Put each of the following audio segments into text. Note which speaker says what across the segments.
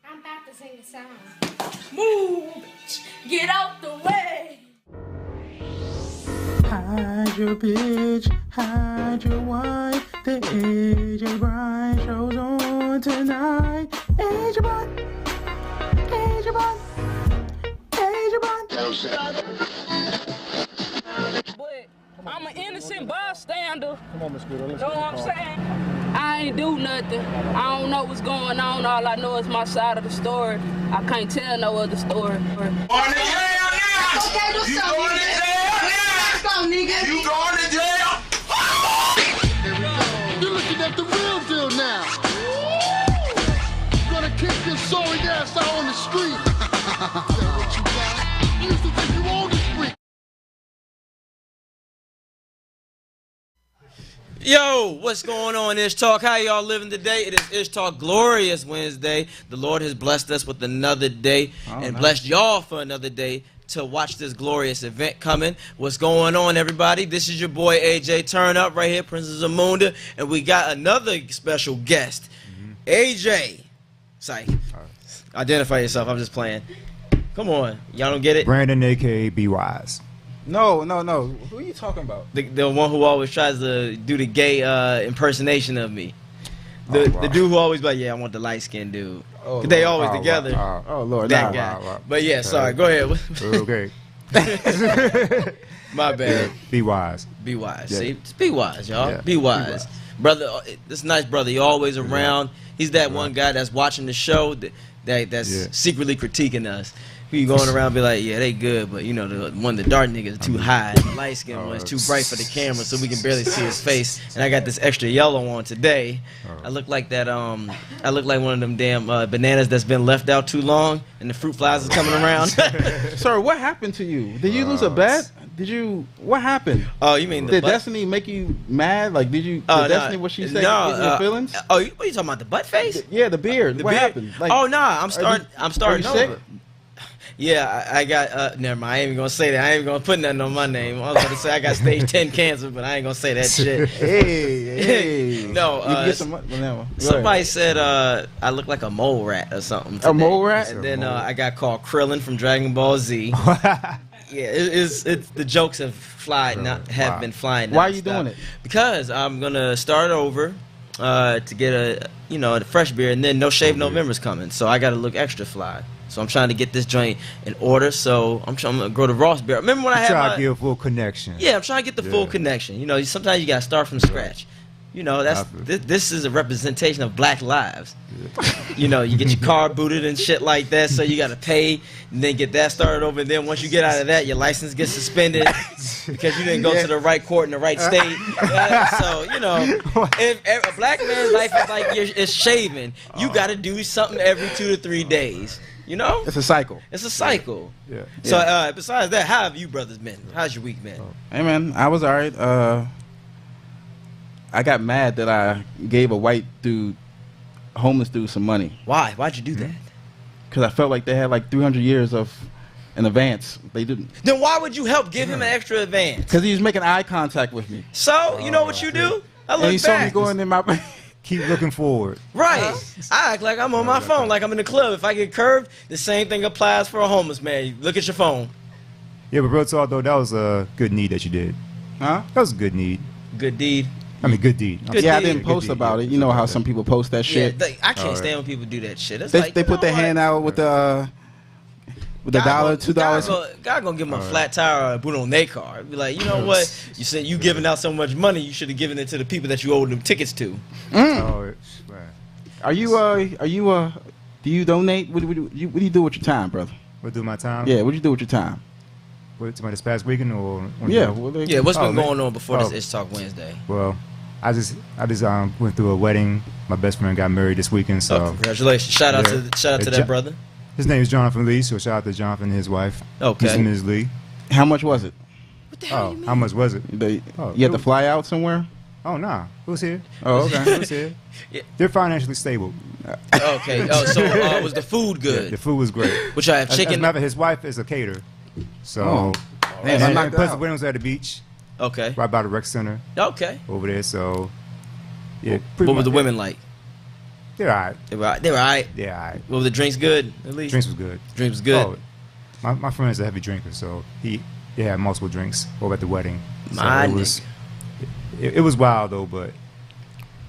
Speaker 1: I'm about to sing a song. Move, bitch. Get out the way.
Speaker 2: Hide your bitch, hide your wife. The AJ Bryan show's on tonight. AJ Bryan, AJ Bryan, AJ Bryan.
Speaker 3: But I'm an innocent bystander.
Speaker 4: Come on, Miss Guido. Let's
Speaker 3: Know what I'm saying? I ain't do nothing. I don't know what's going on. All I know is my side of the story. I can't tell no other story.
Speaker 5: On the jail now!
Speaker 1: Okay, what's
Speaker 5: You
Speaker 1: up,
Speaker 5: going to
Speaker 1: nigga?
Speaker 5: jail now!
Speaker 1: Let's go, nigga.
Speaker 5: You going to jail?
Speaker 4: You're looking at the real deal now. You're gonna kick your sorry ass out on the street. Is that what you got? I used to think you on the street.
Speaker 6: Yo, what's going on, ISHTALK? How y'all living today? It is ISHTALK Glorious Wednesday. The Lord has blessed us with another day and blessed y'all for another day to watch this glorious event coming. What's going on, everybody? This is your boy AJ Turn Up right here, Princess Amunda, and we got another special guest, AJ. Psych. Identify yourself. I'm just playing. Come on. Y'all don't get it?
Speaker 7: Brandon, a.k.a. Be Wise.
Speaker 2: No. Who are you talking about?
Speaker 6: The one who always tries to do the gay impersonation of me. The dude who always be like, yeah, I want the light-skinned dude.
Speaker 2: Oh,
Speaker 6: They always together.
Speaker 2: Oh, Lord.
Speaker 6: That guy. But yeah, sorry. Go ahead.
Speaker 7: Okay.
Speaker 6: My bad.
Speaker 7: Be Wise.
Speaker 6: Be wise.
Speaker 7: Yeah.
Speaker 6: See? Just be wise, y'all.
Speaker 7: Yeah.
Speaker 6: Be wise. Brother, this nice brother, he always around. He's that one guy that's watching the show that's secretly critiquing us. You going around be like, yeah, they good, but you know, the dark niggas are too high, the light skin one's too bright for the camera, so we can barely see his face. And I got this extra yellow on today. I look like that. I look like one of them damn bananas that's been left out too long, and the fruit flies are coming around.
Speaker 2: Sir, what happened to you? Did you lose a bet? What happened?
Speaker 6: Oh, you mean
Speaker 2: did Destiny make you mad? Like, did Destiny, what she said, get your feelings?
Speaker 6: Oh, what are you talking about, the butt face?
Speaker 2: Yeah, the beard. What happened? Like,
Speaker 6: oh, nah, I'm starting
Speaker 2: sick?
Speaker 6: over. Yeah, I got, never mind, I ain't even gonna say that. I ain't even gonna put nothing on my name. I was gonna say I got stage 10 cancer, but I ain't gonna say that shit.
Speaker 2: Hey.
Speaker 6: No,
Speaker 2: you can get some money.
Speaker 6: Somebody said I look like a mole rat or something today.
Speaker 2: A mole rat?
Speaker 6: And then I got called Krillin from Dragon Ball Z. Yeah, it's the jokes have been flying.
Speaker 2: Why are you doing it?
Speaker 6: Because I'm gonna start over to get a fresh beard, and then No Shave November's coming, so I gotta look extra fly. So I'm trying to get this joint in order. So I'm trying to grow the Ross beard. Remember when I had
Speaker 7: Try to get a full connection.
Speaker 6: Yeah, I'm trying to get the full connection. You know, sometimes you gotta start from scratch. You know, this is a representation of black lives. You know, you get your car booted and shit like that, so you gotta pay and then get that started over. And then once you get out of that, your license gets suspended because you didn't go to the right court in the right state. So you know, if a black man's life is like it's shaving, you gotta do something every 2 to 3 days. You know?
Speaker 2: It's a cycle.
Speaker 6: It's a cycle.
Speaker 2: Yeah.
Speaker 6: So besides that, how have you brothers been? How's your week been?
Speaker 2: Hey man, I was alright. I got mad that I gave a white dude, homeless dude, some money.
Speaker 6: Why? Why'd you do that?
Speaker 2: Because I felt like they had like 300 years of an advance. They didn't.
Speaker 6: Then why would you help give him an extra advance?
Speaker 2: Because he was making eye contact with me.
Speaker 6: So you know what you do? I look
Speaker 2: And he saw me
Speaker 6: back.
Speaker 2: going in my.
Speaker 7: Keep looking forward.
Speaker 6: Right. I act like I'm on my phone, like I'm in the club. If I get curved, the same thing applies for a homeless man. You look at your phone.
Speaker 7: Yeah, but real talk though, that was a good need that you did.
Speaker 2: Huh?
Speaker 7: That was a good need.
Speaker 6: Good deed.
Speaker 7: I mean, good deed.
Speaker 6: Good
Speaker 2: Yeah, I
Speaker 6: deed.
Speaker 2: didn't post about it. You know how some people post that shit.
Speaker 6: Yeah, I can't stand when people do that shit. It's
Speaker 2: They,
Speaker 6: like,
Speaker 2: they
Speaker 6: you
Speaker 2: put
Speaker 6: know
Speaker 2: their hand
Speaker 6: what?
Speaker 2: out with the $1, $2.
Speaker 6: God gonna give them a flat tire or a boot on their car. Be like, you know what? You said you giving out so much money, you should have given it to the people that you owed them tickets to.
Speaker 7: Oh, right.
Speaker 2: Are you do you donate? What do you do with your time, brother?
Speaker 7: What do my time?
Speaker 2: Yeah, what do you do with your time?
Speaker 7: What, this past weekend or?
Speaker 2: Yeah,
Speaker 6: Yeah, what's been
Speaker 7: man.
Speaker 6: going on before
Speaker 7: Oh.
Speaker 6: this ISHTALK Wednesday?
Speaker 7: Well, I just went through a wedding. My best friend got married this weekend, so
Speaker 6: Oh, congratulations! Shout out
Speaker 7: Yeah.
Speaker 6: to that brother.
Speaker 7: his name is Jonathan Lee. So shout out to Jonathan and his wife,
Speaker 6: Okay.
Speaker 7: Mr. and Ms. Lee.
Speaker 2: How much was it?
Speaker 6: What the hell
Speaker 7: Oh,
Speaker 6: you mean?
Speaker 7: how much was it? Oh,
Speaker 2: You had to fly out somewhere?
Speaker 7: Oh, nah. It was here.
Speaker 2: Oh,
Speaker 7: It
Speaker 2: okay.
Speaker 7: was here.
Speaker 6: Yeah.
Speaker 7: They're financially stable.
Speaker 6: Okay. Oh, so was the food
Speaker 7: Yeah,
Speaker 6: good?
Speaker 7: the food was great.
Speaker 6: Which I have
Speaker 7: As a
Speaker 6: chicken.
Speaker 7: matter of fact, his wife is a caterer. So,
Speaker 2: Oh. Damn, I
Speaker 7: and
Speaker 2: knocked
Speaker 7: plus
Speaker 2: out.
Speaker 7: the wedding was at the beach,
Speaker 6: Okay.
Speaker 7: right by the rec center
Speaker 6: Okay.
Speaker 7: over there. So, yeah.
Speaker 6: What were the women like?
Speaker 7: They're all right.
Speaker 6: They were all right.
Speaker 7: Yeah, all right.
Speaker 6: Well, the drinks good at least.
Speaker 7: Drinks was good.
Speaker 6: Drinks was good.
Speaker 7: Oh, my friend's a heavy drinker, so he had multiple drinks over at the wedding. So
Speaker 6: My
Speaker 7: it was wild though, but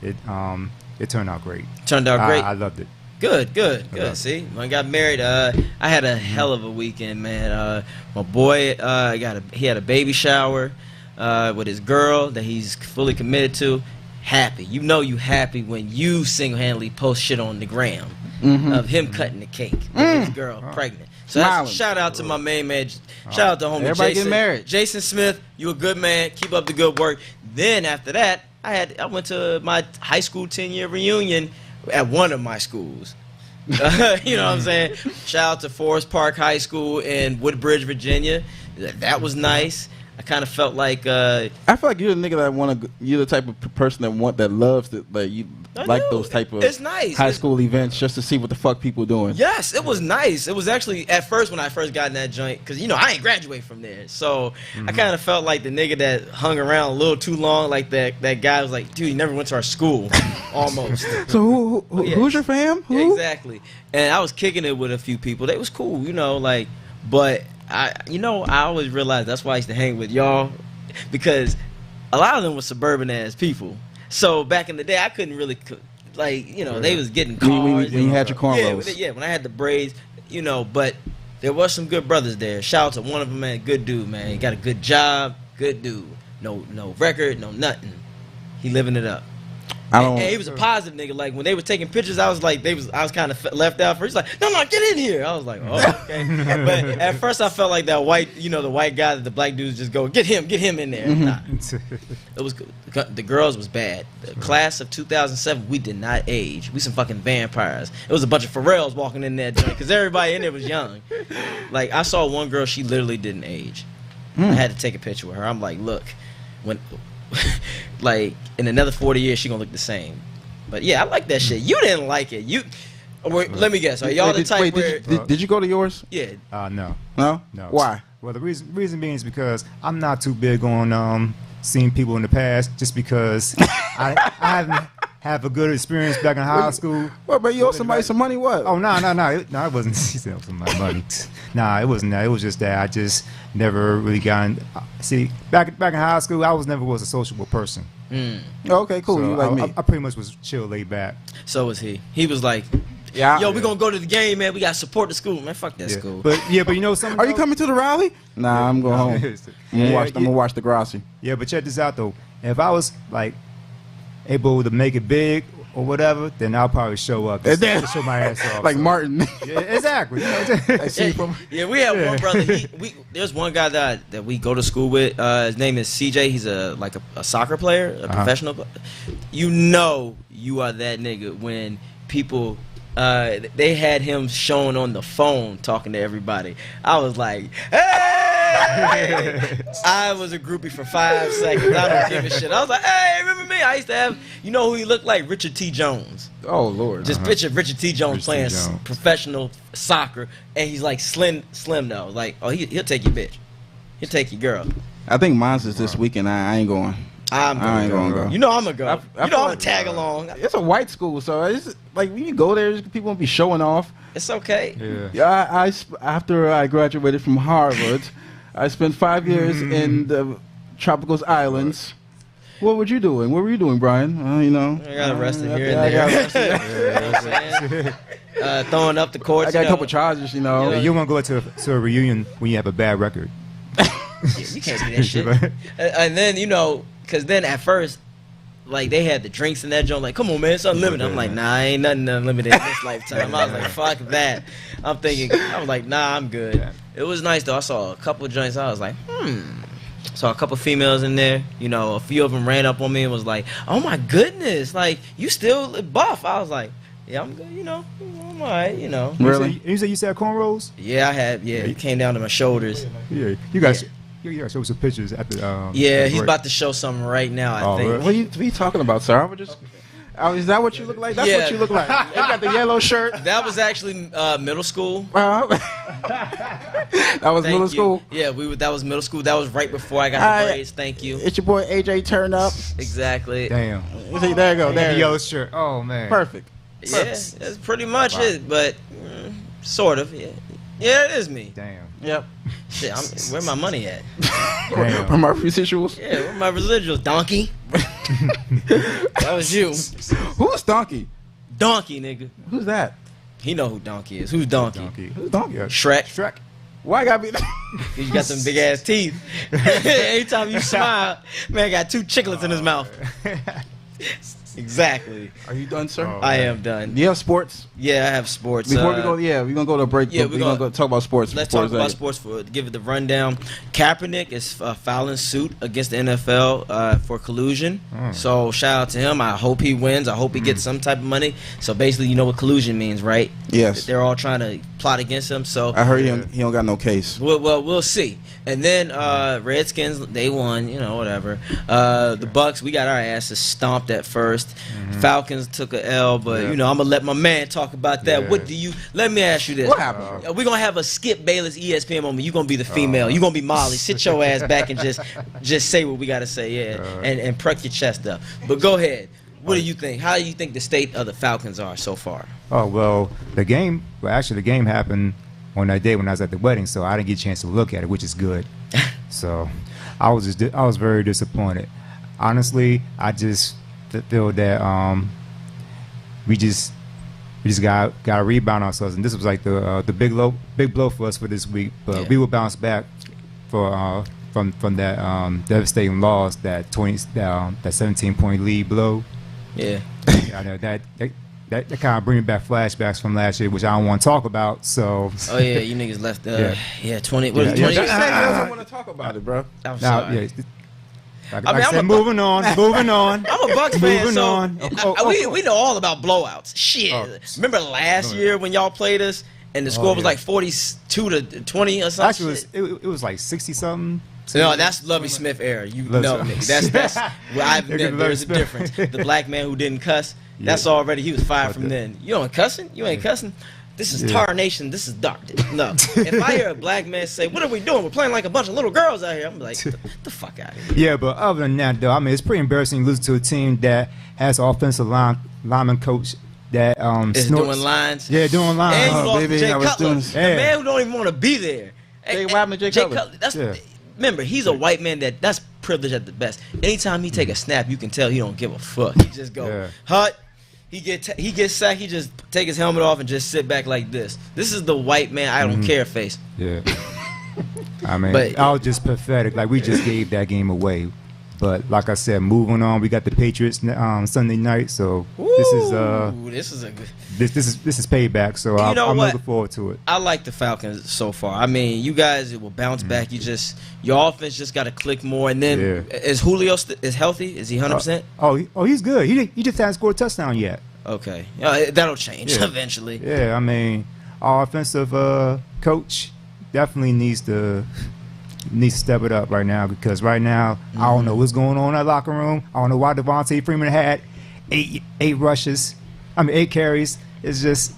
Speaker 7: it turned out great.
Speaker 6: Turned out great.
Speaker 7: I loved it.
Speaker 6: Good. See, when I got married, I had a hell of a weekend, man. My boy, he had a baby shower with his girl that he's fully committed to. Happy, you know, you happy when you single-handedly post shit on the gram of him cutting the cake with his girl pregnant. So that's, shout out to my main man. Shout out to homie
Speaker 2: Everybody
Speaker 6: Jason.
Speaker 2: get married.
Speaker 6: Jason Smith, you a good man. Keep up the good work. Then after that, I went to my high school 10-year reunion at one of my schools. You know what I'm saying? Shout out to Forest Park High School in Woodbridge, Virginia. That was nice. I kind of felt like
Speaker 2: I feel like you're the nigga that you're the type of person that loves that, like, you like those type of
Speaker 6: it's nice.
Speaker 2: high school events just to see what the fuck people doing.
Speaker 6: Yes, it was nice. It was actually at first when I first got in that joint, because you know I ain't graduate from there, so I kind of felt like the nigga that hung around a little too long. Like that guy was like, dude, he never went to our school, almost.
Speaker 2: So who's your fam? Who?
Speaker 6: Exactly. And I was kicking it with a few people. They was cool, you know, like, but I always realized that's why I used to hang with y'all, because a lot of them were suburban ass people. So back in the day, I couldn't really, like, you know, they was getting cars.
Speaker 2: When you had your cornrows.
Speaker 6: Yeah, when I had the braids, you know, but there was some good brothers there. Shout out to one of them, man. Good dude, man. He got a good job. Good dude. No record, no nothing. He living it up. And he was a positive nigga. Like when they were taking pictures, I was kind of left out first. He's like, no, get in here. I was like, oh, okay. But at first, I felt like that white, the white guy that the black dudes just go, get him in there. Nah, it was good. The girls was bad. The class of 2007, we did not age. We some fucking vampires. It was a bunch of Pharrells walking in that joint because everybody in there was young. Like I saw one girl, she literally didn't age. I had to take a picture with her. I'm like, look, when. Like in another 40 years she gonna look the same. But yeah, I like that shit. You didn't like it. Let me guess, are y'all the type where
Speaker 2: did you go to yours?
Speaker 6: Yeah.
Speaker 7: No.
Speaker 2: Why?
Speaker 7: Well, the reason being is because I'm not too big on seeing people in the past, just because I haven't have a good experience back in high school.
Speaker 2: What, but you owe somebody some money? What?
Speaker 7: Oh, no, it wasn't. She said some money. Nah, it wasn't that. It was just that I just never really got in. See, back in high school, I never was a sociable person.
Speaker 2: Okay, cool.
Speaker 7: So
Speaker 2: you like me?
Speaker 7: I pretty much was chill, laid back.
Speaker 6: So was he. He was like,
Speaker 2: yeah,
Speaker 6: yo, we gonna go to the game, man. We gotta support the school, man. Fuck that school.
Speaker 7: But you know something.
Speaker 2: Are you coming to the rally? Nah, I'm going home. I'm gonna watch the Grassi.
Speaker 7: Yeah, but check this out though. If I was like able to make it big or whatever, then I'll probably show up to show my ass off.
Speaker 2: Like Martin.
Speaker 7: Yeah, exactly.
Speaker 6: Yeah, we have one brother. There's one guy that we go to school with. His name is CJ. He's a soccer player, a professional. You know, you are that nigga when people. They had him showing on the phone talking to everybody. I was like, hey! I was a groupie for 5 seconds. I don't give a shit. I was like, hey, remember me? I used to have, you know who he looked like? Richard T. Jones.
Speaker 2: Oh, Lord.
Speaker 6: Just picture Richard T. Jones playing professional soccer, and he's like slim though. Like, oh, he'll take your bitch. He'll take your girl.
Speaker 2: I think mine's is this weekend. I ain't going.
Speaker 6: I ain't gonna go. You know I'm gonna go. I'm gonna tag along.
Speaker 2: It's a white school, so it's like when you go there, people won't be showing off.
Speaker 6: It's okay.
Speaker 2: Yeah. After I graduated from Harvard, I spent 5 years in the tropical islands. What were you doing? What were you doing, Brian? I
Speaker 6: got arrested here and there. Throwing up the courts.
Speaker 2: I got a couple charges,
Speaker 7: You want to go to a reunion when you have a bad record.
Speaker 6: You can't do that shit. And then because then at first, like they had the drinks in that joint. Like, come on, man, it's unlimited. I'm like, nah, ain't nothing unlimited in this lifetime. I was like, fuck that. I was like, nah, I'm good. Yeah. It was nice though. I saw a couple of joints. I was like, Saw a couple females in there. A few of them ran up on me and was like, oh my goodness, like you still buff. I was like, yeah, I'm good. I'm all right.
Speaker 2: Really?
Speaker 7: You said you had cornrows?
Speaker 6: Yeah, I had. Yeah, it came down to my shoulders.
Speaker 7: Yeah, you guys. You gotta show some pictures at the.
Speaker 6: Yeah, he's about to show something right now. I think.
Speaker 2: Really? What are you talking about, sir? Is that what you look like? That's what you look like. You got the yellow shirt.
Speaker 6: That was actually middle school.
Speaker 2: That was middle school.
Speaker 6: Yeah, that was middle school. That was right before I got the braids. Thank you.
Speaker 2: It's your boy AJ Turn Up.
Speaker 6: Exactly.
Speaker 7: Damn.
Speaker 2: See, there you go. There.
Speaker 7: The yellow shirt. Oh man.
Speaker 2: Perfect.
Speaker 6: Yeah, that's pretty much it. But sort of. Yeah, it is me.
Speaker 7: Damn.
Speaker 2: Yep.
Speaker 6: Shit, where my money at?
Speaker 7: Damn.
Speaker 2: From our residuals.
Speaker 6: Yeah, where my residuals? Donkey. That was you.
Speaker 2: Who's Donkey?
Speaker 6: Donkey, nigga.
Speaker 2: Who's that?
Speaker 6: He know who Donkey is. Who's Donkey?
Speaker 2: Who's Donkey?
Speaker 7: Yeah.
Speaker 6: Shrek.
Speaker 7: Shrek.
Speaker 2: Why gotta be?
Speaker 6: You got them big ass teeth. Anytime you smile, man got 2 chiclets in his mouth. Exactly.
Speaker 2: Are you done, sir?
Speaker 7: Oh.
Speaker 6: I am done.
Speaker 2: You have sports.
Speaker 6: Yeah, I have sports.
Speaker 2: Before we go, we're gonna go to a break.
Speaker 6: Yeah,
Speaker 2: but we're gonna go talk about sports.
Speaker 6: Let's
Speaker 2: before
Speaker 6: talk about
Speaker 2: that.
Speaker 6: sports for give it the rundown. Kaepernick is filing suit against the NFL for collusion. So shout out to him. I hope he wins. I hope he gets some type of money. So basically, you know what collusion means, right?
Speaker 2: Yes.
Speaker 6: They're all trying to plot against him. So
Speaker 2: I heard he don't got no case.
Speaker 6: we'll see. And then Redskins, they won. You know, whatever. The Bucks, we got our asses stomped at first. Falcons took a L, but you know, I'm gonna let my man talk about that.
Speaker 7: Yeah.
Speaker 6: What do you? Let me ask you this.
Speaker 2: What happened?
Speaker 6: We're gonna have a Skip Bayless ESPN moment. You're gonna be the female. You're gonna be Molly. Sit your ass back and just say what we gotta say, and perk your chest up. But go ahead. What do you think? How do you think the state of the Falcons are so far?
Speaker 7: Oh well, the game happened on that day when I was at the wedding, so I didn't get a chance to look at it, which is good. So I was very disappointed. Honestly, I just feel that we just got to rebound ourselves, and this was like the big blow for us for this week. But we will bounce back for from that devastating loss, that 17-point lead blow.
Speaker 6: Yeah.
Speaker 7: I know that kind of bringing back flashbacks from last year, which I don't want to talk about. So.
Speaker 6: Oh yeah, you niggas left. 20. What
Speaker 7: Yeah,
Speaker 6: is
Speaker 7: yeah.
Speaker 6: 20?
Speaker 2: He said he doesn't want to talk about it, bro.
Speaker 6: I'm
Speaker 7: Now,
Speaker 6: sorry.
Speaker 7: yeah, like
Speaker 6: I mean,
Speaker 7: I
Speaker 6: I'm
Speaker 7: said,
Speaker 6: a-
Speaker 7: moving on.
Speaker 6: I'm a Bucks fan,
Speaker 7: Moving
Speaker 6: so
Speaker 7: on.
Speaker 6: we know all about blowouts. Shit. Remember last year when y'all played us and the score was
Speaker 7: yeah.
Speaker 6: like 42 to 20 or something?
Speaker 7: Actually, it was like 60 something.
Speaker 6: No, that's Lovey Smith era. You
Speaker 7: Lovey
Speaker 6: know,
Speaker 7: Smith.
Speaker 6: nigga. That's
Speaker 7: Look at
Speaker 6: there's a
Speaker 7: Lovey
Speaker 6: difference.
Speaker 7: Smith.
Speaker 6: The black man who didn't cuss. That's
Speaker 7: Yeah.
Speaker 6: already he was fired
Speaker 7: Like
Speaker 6: from
Speaker 7: that.
Speaker 6: then. You ain't cussing. You ain't cussing. This is
Speaker 7: Yeah.
Speaker 6: Tar Nation. This is dark. No. If I hear a black man say, "What are we doing? We're playing like a bunch of little girls out here," I'm like, "Get the fuck out of here."
Speaker 7: Yeah, but other than that, though, I mean, it's pretty embarrassing to lose to a team that has an offensive lineman coach that
Speaker 6: It's
Speaker 7: snorts.
Speaker 6: doing lines.
Speaker 7: Yeah, doing lines.
Speaker 6: And you
Speaker 2: Oh,
Speaker 6: lost
Speaker 2: baby,
Speaker 6: to Jay
Speaker 2: I was
Speaker 6: Cutler,
Speaker 2: doing-
Speaker 6: the
Speaker 7: Yeah.
Speaker 6: man who don't even want to be there.
Speaker 2: Jay, what happened to Jay Cutler?
Speaker 6: That's
Speaker 7: Yeah.
Speaker 6: remember, he's a white man that's privilege at the best. Anytime he take a snap, you can tell he don't give a fuck. He just go
Speaker 7: Yeah.
Speaker 6: hut. He gets sacked. He just take his helmet off and just sit back like this. This is the white man I don't care face.
Speaker 7: Yeah. I mean,
Speaker 6: But-
Speaker 7: I was just pathetic. Like, we just gave that game away. But like I said, moving on, we got the Patriots Sunday night. So this is
Speaker 6: Ooh, this is a good.
Speaker 7: this is payback. So
Speaker 6: You know
Speaker 7: I'm
Speaker 6: what?
Speaker 7: looking forward to it.
Speaker 6: I like the Falcons so far. I mean, you guys will bounce back. Your offense just got to click more. And then
Speaker 7: Yeah.
Speaker 6: is Julio is healthy? Is he 100%?
Speaker 7: He's good. He just hasn't scored a touchdown yet.
Speaker 6: Okay, that'll change
Speaker 7: Yeah.
Speaker 6: eventually.
Speaker 7: Yeah, I mean, our offensive coach definitely needs to step it up right now, because right now I don't know what's going on in that locker room. I don't know why Devontae Freeman had eight rushes. I mean, 8 carries. It's just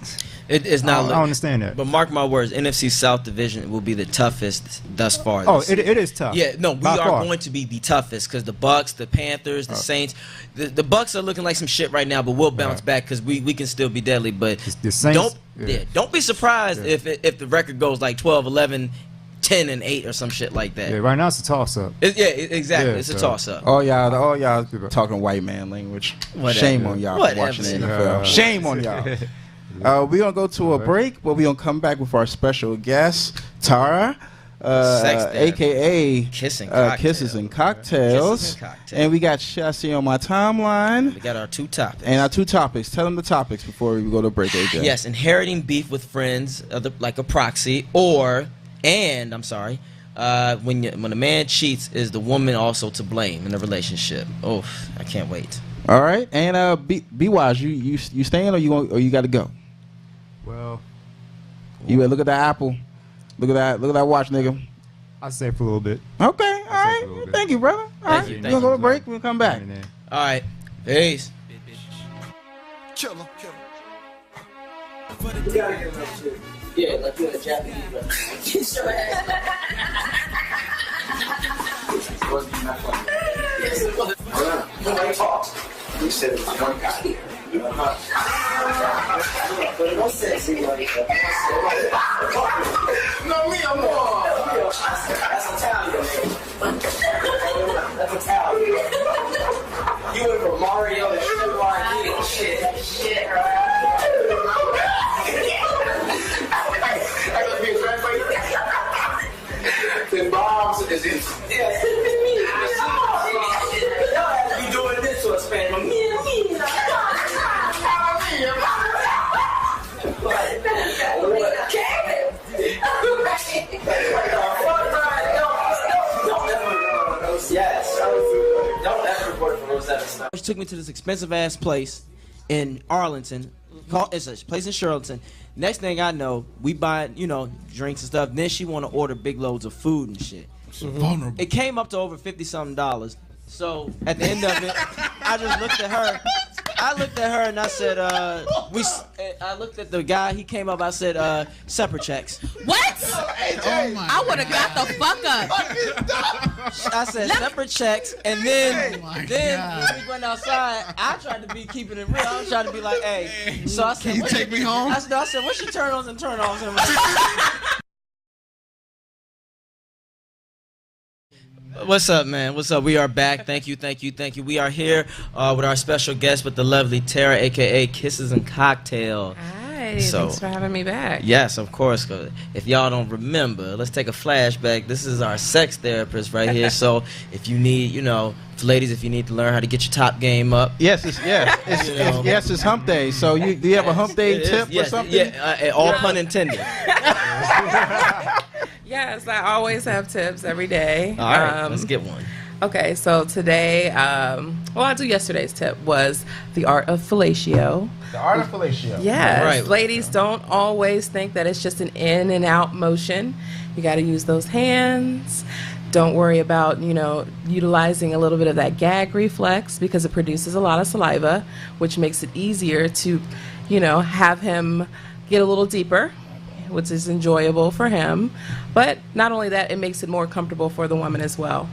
Speaker 6: It's
Speaker 7: I
Speaker 6: not.
Speaker 7: don't understand that.
Speaker 6: But mark my words, NFC South division will be the toughest thus far.
Speaker 7: Oh,
Speaker 6: this
Speaker 7: it
Speaker 6: season.
Speaker 7: is tough.
Speaker 6: Yeah, no, we
Speaker 7: By
Speaker 6: are
Speaker 7: far.
Speaker 6: going to be the toughest because the Bucks, the Panthers, the Saints, the Bucks are looking like some shit right now, but we'll bounce back because we can still be deadly. But
Speaker 7: The Saints,
Speaker 6: don't be surprised if the record goes like 12, 11, 10, and 8 or some shit like that.
Speaker 7: Yeah, right now it's a toss up.
Speaker 6: Exactly.
Speaker 7: Yeah,
Speaker 6: It's a
Speaker 7: so-
Speaker 6: toss up.
Speaker 2: All y'all talking white man language.
Speaker 6: Whatever.
Speaker 2: Shame on y'all for
Speaker 6: Whatever.
Speaker 2: watching the NFL. Shame on y'all. We're going to go to a break, but we're going to come back with our special guest, Tara,
Speaker 6: Sex therapy.
Speaker 2: a.k.a.
Speaker 6: Kissing
Speaker 2: Kisses and Cocktails.
Speaker 6: Kisses and Cocktails.
Speaker 2: And we got Chassis on my timeline.
Speaker 6: We got our 2 topics.
Speaker 2: And our 2 topics. Tell them the topics before we go to break, AJ.
Speaker 6: Yes, inheriting beef with friends, like a proxy, when a man cheats, is the woman also to blame in a relationship? Oh, I can't wait.
Speaker 2: All right. And be wise. You staying or you got to go?
Speaker 7: Well,
Speaker 2: You better look at that apple. Look at that watch, nigga.
Speaker 7: I'll stay for a little bit.
Speaker 2: Okay. All
Speaker 7: for a
Speaker 2: right.
Speaker 7: little bit.
Speaker 2: Thank you, brother. All right.
Speaker 6: you,
Speaker 2: We're
Speaker 6: thank
Speaker 2: going to go
Speaker 6: you.
Speaker 2: to break. We'll come back.
Speaker 6: All right, peace.
Speaker 4: Killer.
Speaker 6: Yeah, like you're a Japanese.
Speaker 5: Nobody talks. We said it was one guy here. No, me, I'm more. That's Italian. That's Italian. You went from Mario to shit. Shit, right? I gotta be a translator. The bombs is in. Yes. You doing this to a Spanish?
Speaker 6: She took me to this expensive ass place in Arlington. It's a place in Charlottesville. Next thing I know, we buy, you know, drinks and stuff. Then she want to order big loads of food and shit.
Speaker 2: Vulnerable.
Speaker 6: It came up to over $50-something. So at the end of it, I just looked at her. I looked at her and I said, I looked at the guy. He came up. I said, separate checks.
Speaker 1: What?
Speaker 8: Oh my
Speaker 1: I would have got the fuck up.
Speaker 6: I said separate checks, and then
Speaker 8: my
Speaker 6: then
Speaker 8: God.
Speaker 6: when we went outside, I tried to be keeping it real. I was trying to be like, hey. So I said,
Speaker 8: Can you
Speaker 6: what's
Speaker 8: take me home?
Speaker 6: I said, what's your turn ons and turn offs? And like, what's up, man? What's up? We are back. Thank you. We are here with our special guest, with the lovely Tara, aka Kisses and Cocktail.
Speaker 9: Hi,
Speaker 6: So-
Speaker 9: thanks for having me back.
Speaker 6: Yes, of course. 'Cause if y'all don't remember, let's take a flashback. This is our sex therapist right here. So if you need, you know, ladies, if you need to learn how to get your top game up.
Speaker 2: Yes, it's hump day. So do you have a hump day
Speaker 6: It is,
Speaker 2: tip
Speaker 6: yes,
Speaker 2: or something?
Speaker 6: Yeah, all pun intended.
Speaker 9: Yes, I always have tips every day.
Speaker 6: All right, let's get one.
Speaker 9: Okay, so today, I'll do yesterday's tip was the art of fellatio.
Speaker 2: The art of fellatio.
Speaker 9: Yes,
Speaker 6: Right.
Speaker 9: ladies, don't always think that it's just an in and out motion. You got to use those hands. Don't worry about, you know, utilizing a little bit of that gag reflex because it produces a lot of saliva, which makes it easier to, you know, have him get a little deeper, which is enjoyable for him. But not only that, it makes it more comfortable for the woman as well.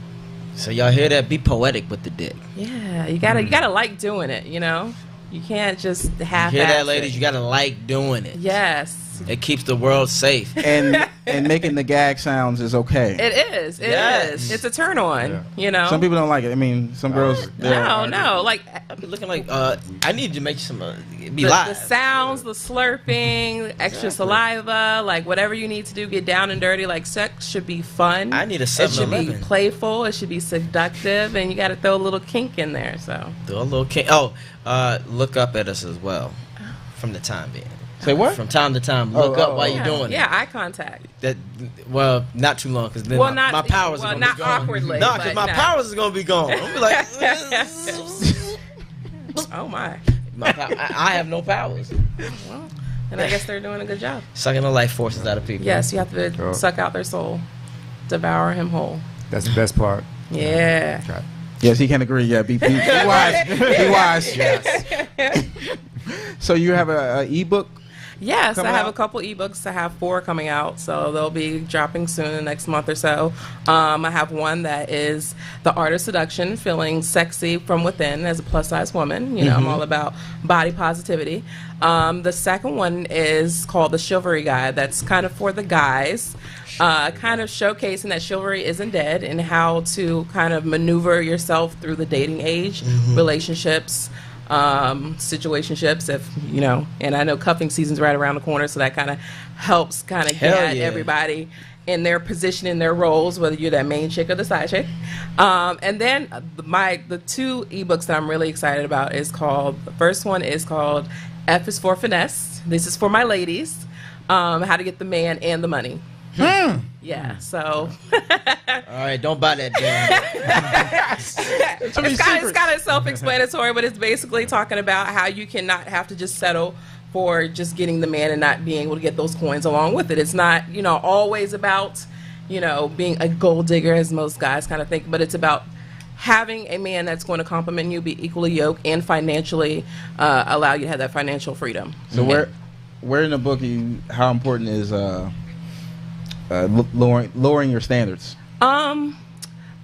Speaker 6: So y'all hear that? Be poetic with the dick.
Speaker 9: Yeah, you gotta like doing it, you know? You can't just half
Speaker 6: Hear that, ladies? You gotta like doing it.
Speaker 9: Yes.
Speaker 6: It keeps the world safe.
Speaker 2: And making the gag sounds is okay.
Speaker 9: It is. It
Speaker 6: Yes.
Speaker 9: is. It's a turn on, you know?
Speaker 2: Some people don't like it. I mean, some girls.
Speaker 9: No. Like,
Speaker 6: I'm looking like I need to make some be
Speaker 9: the
Speaker 6: live.
Speaker 9: sounds, the slurping, extra saliva, like whatever you need to do, get down and dirty. Like sex should be fun.
Speaker 6: I need a
Speaker 9: It should be
Speaker 6: 7-Eleven.
Speaker 9: playful. It should be seductive, and you got to throw a little kink in there. So
Speaker 6: Do a little king. Oh, look up at us as well, from the time being.
Speaker 2: Say what?
Speaker 6: From time to time, look up while you're doing
Speaker 9: yeah,
Speaker 6: it.
Speaker 9: eye contact.
Speaker 6: That well, not too long, because then
Speaker 9: Well,
Speaker 6: my powers are
Speaker 9: well,
Speaker 6: gonna
Speaker 9: not
Speaker 6: be gone.
Speaker 9: awkwardly.
Speaker 6: No,
Speaker 9: but
Speaker 6: because my
Speaker 9: no.
Speaker 6: powers is gonna be gone. I'm gonna be like,
Speaker 9: Oh my.
Speaker 6: I have no powers.
Speaker 9: Well, and I guess they're doing a good job.
Speaker 6: Sucking the life forces out of people.
Speaker 9: Yes, you have to suck out their soul, devour him whole.
Speaker 7: That's the best part.
Speaker 9: Yeah.
Speaker 7: Try it.
Speaker 2: Yes, he can agree. Yeah, be wise. Be wise.
Speaker 7: Yes.
Speaker 2: So you have a ebook?
Speaker 9: Yes,
Speaker 2: coming
Speaker 9: I have
Speaker 2: out?
Speaker 9: a couple ebooks. I have 4 coming out, so they'll be dropping soon, the next month or so. I have one that is The Art of Seduction, feeling sexy from within as a plus-size woman. You know, I'm all about body positivity. The second one is called The Chivalry Guide. That's kind of for the guys, kind of showcasing that chivalry isn't dead and how to kind of maneuver yourself through the dating age, relationships, situationships, if you know. And I know cuffing season's right around the corner, so that kind of helps kind of
Speaker 6: Hell
Speaker 9: get
Speaker 6: yeah.
Speaker 9: everybody in their position, in their roles, whether you're that main chick or the side chick. And then the 2 ebooks that I'm really excited about is called, the first one is called F is for Finesse. This is for my ladies, how to get the man and the money. Yeah, so
Speaker 6: All right, don't buy that damn.
Speaker 9: it's kind of self-explanatory, but it's basically talking about how you cannot have to just settle for just getting the man and not being able to get those coins along with it. It's not, you know, always about, you know, being a gold digger, as most guys kind of think, but it's about having a man that's going to compliment you, be equally yoked, and financially allow you to have that financial freedom.
Speaker 2: So where in the book how important is lowering your standards?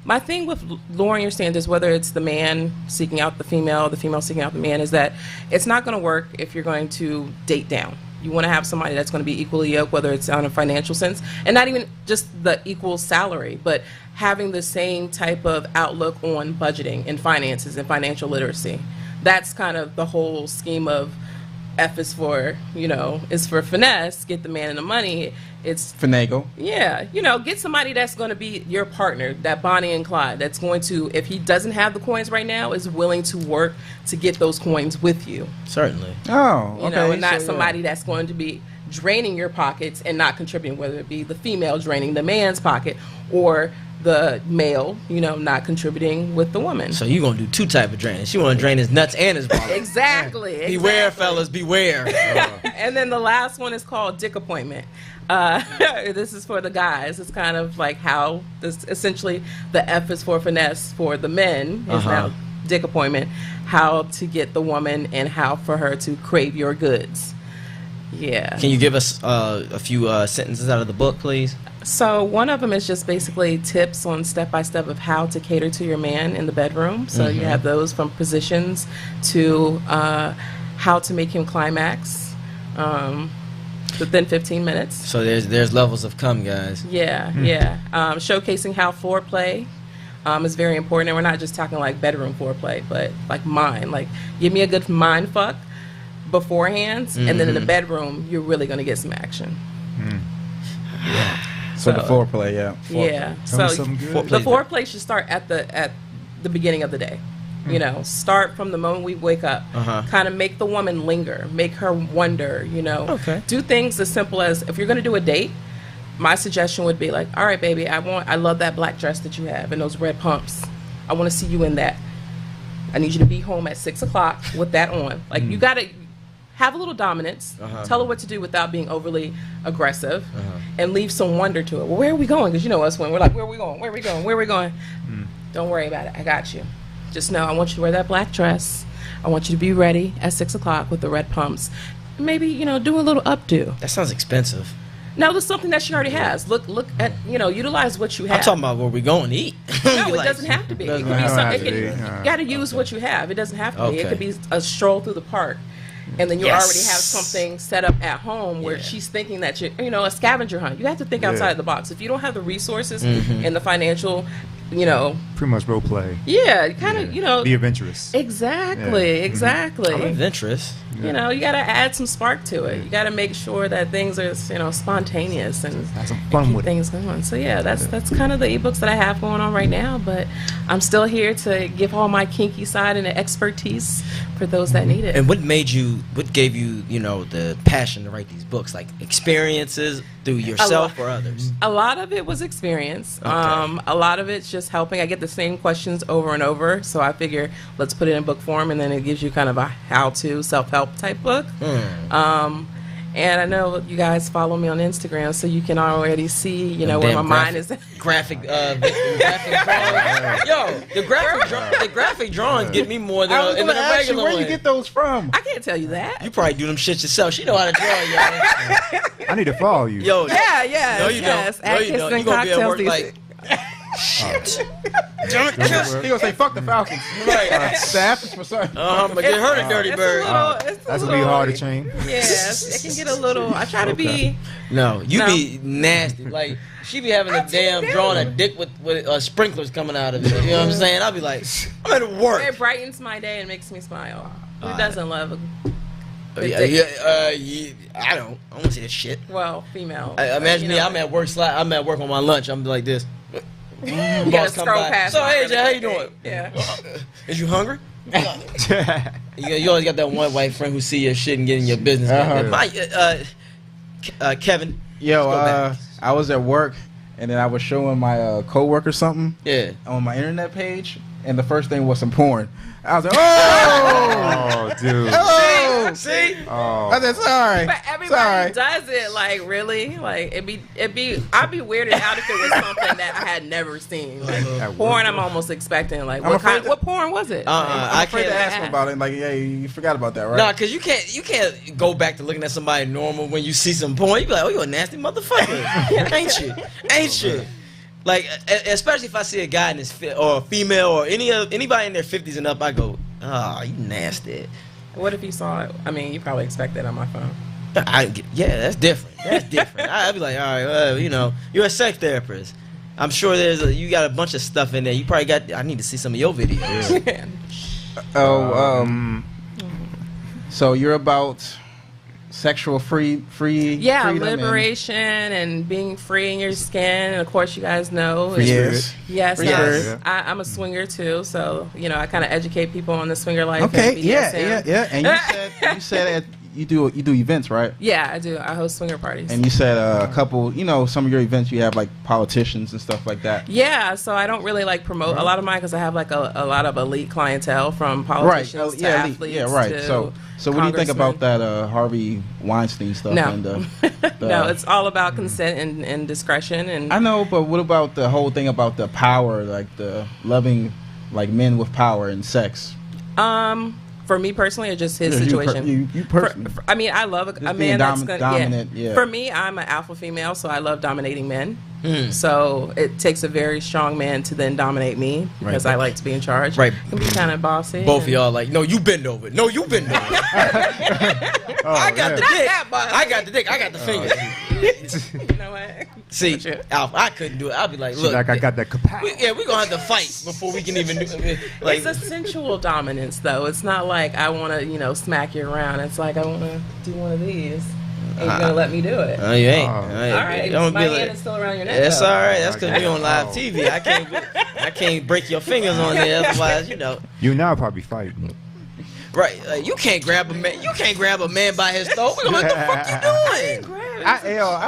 Speaker 9: My thing with lowering your standards, whether it's the man seeking out the female seeking out the man, is that it's not going to work if you're going to date down. You want to have somebody that's going to be equally yoked, whether it's on a financial sense, and not even just the equal salary, but having the same type of outlook on budgeting and finances and financial literacy. That's kind of the whole scheme of F is for, is for finesse, get the man and the money. It's
Speaker 2: Finagle.
Speaker 9: Yeah, get somebody that's going to be your partner, that Bonnie and Clyde, that's going to, if he doesn't have the coins right now, is willing to work to get those coins with you.
Speaker 6: Certainly.
Speaker 2: Oh, okay.
Speaker 9: And not somebody that's going to be draining your pockets and not contributing, whether it be the female draining the man's pocket or the male, not contributing with the woman.
Speaker 6: So you're going to do two type of draining. She want to drain his nuts and his wallet.
Speaker 9: Exactly.
Speaker 6: Beware, fellas, beware.
Speaker 9: And then the last one is called dick appointment. This is for the guys. It's kind of like how this, essentially the F is for finesse for the men is now dick appointment, how to get the woman and how for her to crave your goods. Yeah.
Speaker 6: Can you give us a few sentences out of the book, please?
Speaker 9: So one of them is just basically tips on step-by-step of how to cater to your man in the bedroom. So you have those from positions to how to make him climax within 15 minutes.
Speaker 6: So there's levels of cum, guys.
Speaker 9: Yeah, yeah. Showcasing how foreplay is very important. And we're not just talking like bedroom foreplay, but like mind. Like, give me a good mind fuck beforehand, and then in the bedroom, you're really going to get some action.
Speaker 2: So the foreplay, yeah.
Speaker 9: Yeah.
Speaker 7: Tell me
Speaker 9: So
Speaker 7: something good.
Speaker 9: the foreplay should start at the beginning of the day. Start from the moment we wake up. Kind of make the woman linger, make her wonder.
Speaker 6: Okay.
Speaker 9: Do things as simple as, if you're going to do a date, my suggestion would be like, all right, baby, I love that black dress that you have and those red pumps. I want to see you in that. I need you to be home at 6 o'clock with that on. Like, you got to have a little dominance, tell her what to do without being overly aggressive, and leave some wonder to it. Well, where are we going? Because us when we're like, where are we going? Where are we going? Where are we going? Don't worry about it. I got you. Just know I want you to wear that black dress. I want you to be ready at 6 o'clock with the red pumps. Maybe, do a little updo.
Speaker 6: That sounds expensive.
Speaker 9: No, there's something that she already has. Look at, utilize what you have.
Speaker 6: I'm talking about where we going to eat.
Speaker 9: No, it doesn't have to be. It could be something. You got to use what you have. It doesn't have to be. It could be a stroll through the park. And then you already have something set up at home where she's thinking that you're, a scavenger hunt. You have to think outside the box. If you don't have the resources and the financial,
Speaker 7: pretty much role play.
Speaker 9: Yeah, kind of,
Speaker 7: Be adventurous.
Speaker 9: Exactly, exactly.
Speaker 6: I'm adventurous.
Speaker 9: You got to add some spark to it. You got to make sure that things are, spontaneous and
Speaker 7: Have some fun
Speaker 9: keep
Speaker 7: with it.
Speaker 9: things going. So yeah, that's kind of the ebooks that I have going on right now. But I'm still here to give all my kinky side and the expertise for those that need it.
Speaker 6: And what gave you, the passion to write these books? Like experiences through yourself or others?
Speaker 9: A lot of it was experience.
Speaker 6: Okay.
Speaker 9: A lot of it's just helping. I get the same questions over and over, so I figure let's put it in book form, and then it gives you kind of a how-to, self-help type book. And I know you guys follow me on Instagram, so you can already see, where my mind is.
Speaker 6: Graphic drawings. Yo, the graphic drawings get me more than
Speaker 2: I was
Speaker 6: than
Speaker 2: gonna
Speaker 6: a
Speaker 2: ask you,
Speaker 6: regular
Speaker 2: where
Speaker 6: one.
Speaker 2: you get those from?
Speaker 9: I can't tell you that.
Speaker 6: You probably do them shit yourself. She know how to draw, yo.
Speaker 7: I need to follow you.
Speaker 6: Yo,
Speaker 9: Yeah,
Speaker 6: no, you
Speaker 9: yes.
Speaker 6: don't. No, you don't. You gonna be at work like.
Speaker 2: Shit. Damn it, Kiss. He gonna say fuck the Falcons.
Speaker 6: Right.
Speaker 2: Staff is for certain.
Speaker 6: But get her the dirty bird.
Speaker 7: That's gonna be hard to change.
Speaker 9: Yes, it can get a little. I try to be.
Speaker 6: No, you
Speaker 9: No.
Speaker 6: be nasty. Like she be having a damn drawing a dick with sprinklers coming out of it. You know what I'm saying? I'll be like, I'm at work.
Speaker 9: It brightens my day and makes me smile. Who doesn't love a big
Speaker 6: Yeah,
Speaker 9: dick?
Speaker 6: I don't want to see this shit.
Speaker 9: Well, female.
Speaker 6: Imagine
Speaker 9: You
Speaker 6: me.
Speaker 9: know.
Speaker 6: I'm at work. I'm at work on my lunch. I'm like this.
Speaker 9: You gotta
Speaker 6: Boss come
Speaker 9: scroll
Speaker 6: by.
Speaker 9: past.
Speaker 6: So
Speaker 9: my
Speaker 6: hey Jay, how you
Speaker 9: really
Speaker 6: doing?
Speaker 9: Yeah.
Speaker 6: Is you hungry? You always got that one white friend who see your shit and get in your business. Kevin.
Speaker 2: Yo,
Speaker 6: let's go back.
Speaker 2: I was at work, and then I was showing my coworker something
Speaker 6: Yeah.
Speaker 2: on my internet page, and the first thing was some porn. I was like, oh,
Speaker 7: Oh, dude.
Speaker 2: oh.
Speaker 6: See?
Speaker 7: Oh.
Speaker 2: I said, sorry.
Speaker 9: But everybody does it. Like, really? Like, I'd be weirded out if it was something that I had never seen. Like, porn, I'm almost expecting. Like, what porn was it?
Speaker 6: I
Speaker 2: afraid
Speaker 6: can't
Speaker 2: to ask him about it. Like, yeah, you forgot about that, right?
Speaker 6: Nah, cause you can't go back to looking at somebody normal when you see some porn. You be like, oh, you a nasty motherfucker, ain't you? Like, especially if I see a guy in his or a female or anybody in their 50s and up, I go, oh, you nasty.
Speaker 9: What if you saw it? I mean, you probably expect that on my phone.
Speaker 6: Yeah, that's different. That's different. I'd be like, all right, well, you know, you're a sex therapist. I'm sure you got a bunch of stuff in there. You probably got. I need to see some of your videos.
Speaker 2: Oh, so you're about sexual freedom
Speaker 9: liberation and being free in your skin. And of course, you guys know.
Speaker 2: Yes.
Speaker 9: Yes.
Speaker 2: Free
Speaker 9: Yes.
Speaker 2: spirit.
Speaker 9: I'm a swinger too, so you know I kind of educate people on the swinger life.
Speaker 2: Okay.
Speaker 9: and
Speaker 2: Yeah.
Speaker 9: BDSM.
Speaker 2: And you said you do events, right?
Speaker 9: Yeah, I do. I host swinger parties.
Speaker 2: And you said a couple. You know, some of your events you have like politicians and stuff like that.
Speaker 9: Yeah, so I don't really like promote a lot of mine because I have like a lot of elite clientele from politicians to
Speaker 2: elite.
Speaker 9: athletes.
Speaker 2: Yeah, right.
Speaker 9: To
Speaker 2: So what do you think about
Speaker 9: congressmen.
Speaker 2: that Harvey Weinstein stuff?
Speaker 9: No.
Speaker 2: And,
Speaker 9: No, it's all about consent and discretion. And
Speaker 2: I know, but what about the whole thing about the power, like the loving, like men with power and sex?
Speaker 9: for me personally, or just his
Speaker 2: Yeah,
Speaker 9: situation?
Speaker 2: you personally.
Speaker 9: I mean, I love a
Speaker 2: being
Speaker 9: man that's gonna
Speaker 2: dominant, yeah.
Speaker 9: For me, I'm an alpha female, so I love dominating men.
Speaker 6: Hmm.
Speaker 9: So it takes a very strong man to then dominate me because I like to be in charge.
Speaker 6: Right.
Speaker 9: Can be kind of bossy.
Speaker 6: Both of
Speaker 9: and-
Speaker 6: y'all like, no, you bend over. No, you bend over. I got the dick. I got the dick. I got the finger.
Speaker 9: You know what?
Speaker 6: See,
Speaker 9: Sure.
Speaker 6: Alpha, I couldn't do it. I'd be like,
Speaker 7: She's
Speaker 6: look,
Speaker 7: like, I got that capacity.
Speaker 6: we're gonna have to fight before we can even do it. Like,
Speaker 9: It's a sensual dominance, though. It's not like I want to, smack you around. It's like I want to do one of these. And you're gonna let me do it.
Speaker 6: oh, you ain't.
Speaker 7: Oh.
Speaker 6: All right,
Speaker 9: All right,
Speaker 6: Don't
Speaker 9: my
Speaker 6: be
Speaker 9: hand
Speaker 6: like,
Speaker 9: is still around your neck.
Speaker 6: that's
Speaker 9: though.
Speaker 6: all right. That's because we on live
Speaker 7: Oh.
Speaker 6: TV. I can't break your fingers on there. Otherwise,
Speaker 7: You and I probably fighting.
Speaker 6: right? You can't grab a man. You can't grab a man by his throat. What the fuck you doing?
Speaker 2: I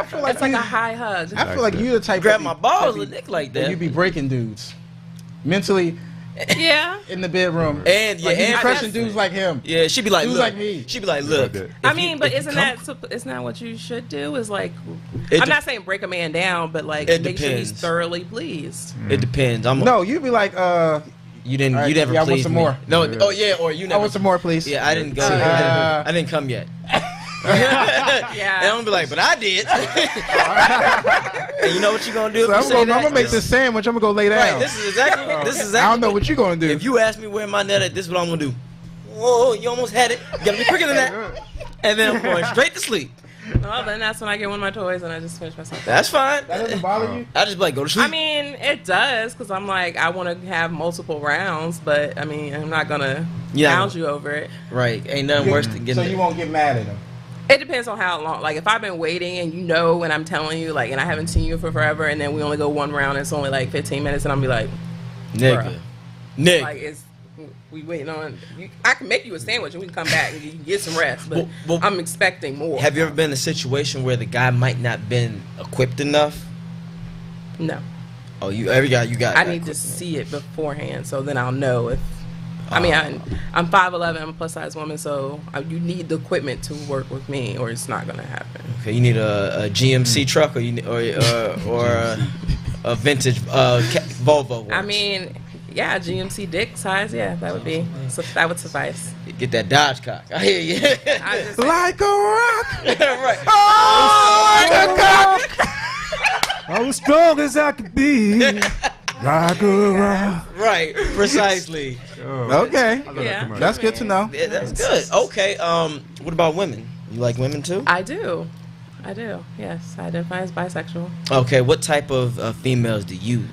Speaker 2: feel like
Speaker 9: It's like
Speaker 2: you,
Speaker 9: a high hug.
Speaker 2: I feel like you're the type
Speaker 6: Grab
Speaker 2: of
Speaker 6: my balls
Speaker 2: that
Speaker 6: with
Speaker 2: be-
Speaker 6: dick like
Speaker 2: that
Speaker 6: that.
Speaker 2: you be breaking dudes mentally
Speaker 9: Yeah.
Speaker 2: in the bedroom,
Speaker 6: And
Speaker 2: like you be
Speaker 6: and
Speaker 2: crushing dudes like him.
Speaker 6: yeah, she'd be like,
Speaker 2: Dudes
Speaker 6: look.
Speaker 2: like me.
Speaker 6: She'd be like, look.
Speaker 9: I mean, but isn't that what you should do? Is like,
Speaker 6: It
Speaker 9: I'm
Speaker 6: de-
Speaker 9: not saying break a man down, but like
Speaker 6: It
Speaker 9: make sure he's
Speaker 6: depends.
Speaker 9: thoroughly pleased.
Speaker 6: It depends.
Speaker 2: No, you'd be like,
Speaker 6: You didn't.
Speaker 2: All right,
Speaker 6: You never
Speaker 2: yeah, I want
Speaker 6: pleased
Speaker 2: some
Speaker 6: me.
Speaker 2: more.
Speaker 6: No. Oh yeah. Or you
Speaker 2: I
Speaker 6: never.
Speaker 2: want some more, please.
Speaker 6: Yeah, I didn't go.
Speaker 2: Uh,
Speaker 6: I didn't come yet.
Speaker 9: Yeah.
Speaker 6: And I'm gonna be like, but I did. And you know what you gonna do?
Speaker 2: So
Speaker 6: if
Speaker 2: I'm
Speaker 6: you say
Speaker 2: gonna
Speaker 6: that?
Speaker 2: make this sandwich. I'm gonna go lay down.
Speaker 6: Right. This is exactly. This is exactly.
Speaker 2: I don't know what you're gonna do.
Speaker 6: If you ask me where my net at, this is what I'm gonna do. Whoa, you almost had it. You gotta be quicker than that. And then I'm going straight to sleep.
Speaker 9: Well, then that's when I get one of my toys and I just finish myself.
Speaker 6: That's fine.
Speaker 2: that doesn't bother you.
Speaker 6: I just be like, go to sleep.
Speaker 9: I mean, it does because I'm like, I want to have multiple rounds, but I mean, I'm not gonna
Speaker 6: Yeah.
Speaker 9: hound you over it.
Speaker 6: Right. Ain't nothing worse than
Speaker 2: So
Speaker 6: getting.
Speaker 2: you won't get mad at him.
Speaker 9: It depends on how long. Like, if I've been waiting and and I'm telling you, like, and I haven't seen you for forever, and then we only go one round, and it's only like 15 minutes, and I'm be like,
Speaker 6: Nigga.
Speaker 9: bruh. Like, we waiting on. I can make you a sandwich and we can come back and you can get some rest, but
Speaker 6: Well,
Speaker 9: I'm expecting more.
Speaker 6: Have you ever been in a situation where the guy might not been equipped enough?
Speaker 9: No,
Speaker 6: Oh, every guy you got.
Speaker 9: I need to see it beforehand, so then I'll know if. I mean, I'm 5'11", I'm a plus size woman, so you need the equipment to work with me, or it's not gonna happen.
Speaker 6: Okay, you need a GMC truck, or a vintage Volvo.
Speaker 9: I
Speaker 6: works.
Speaker 9: mean, yeah, GMC dick size, yeah, that would suffice.
Speaker 6: Get that Dodge cock. I hear you.
Speaker 9: I just,
Speaker 2: Like a rock.
Speaker 6: right.
Speaker 7: I was strong as I could be. Like a rock.
Speaker 6: Right. Precisely.
Speaker 2: Okay,
Speaker 9: yeah,
Speaker 2: that's good to know.
Speaker 6: Yeah, that's good. Okay. What about women? You like women too?
Speaker 9: I do. Yes, I identify as bisexual.
Speaker 6: Okay. What type of females do you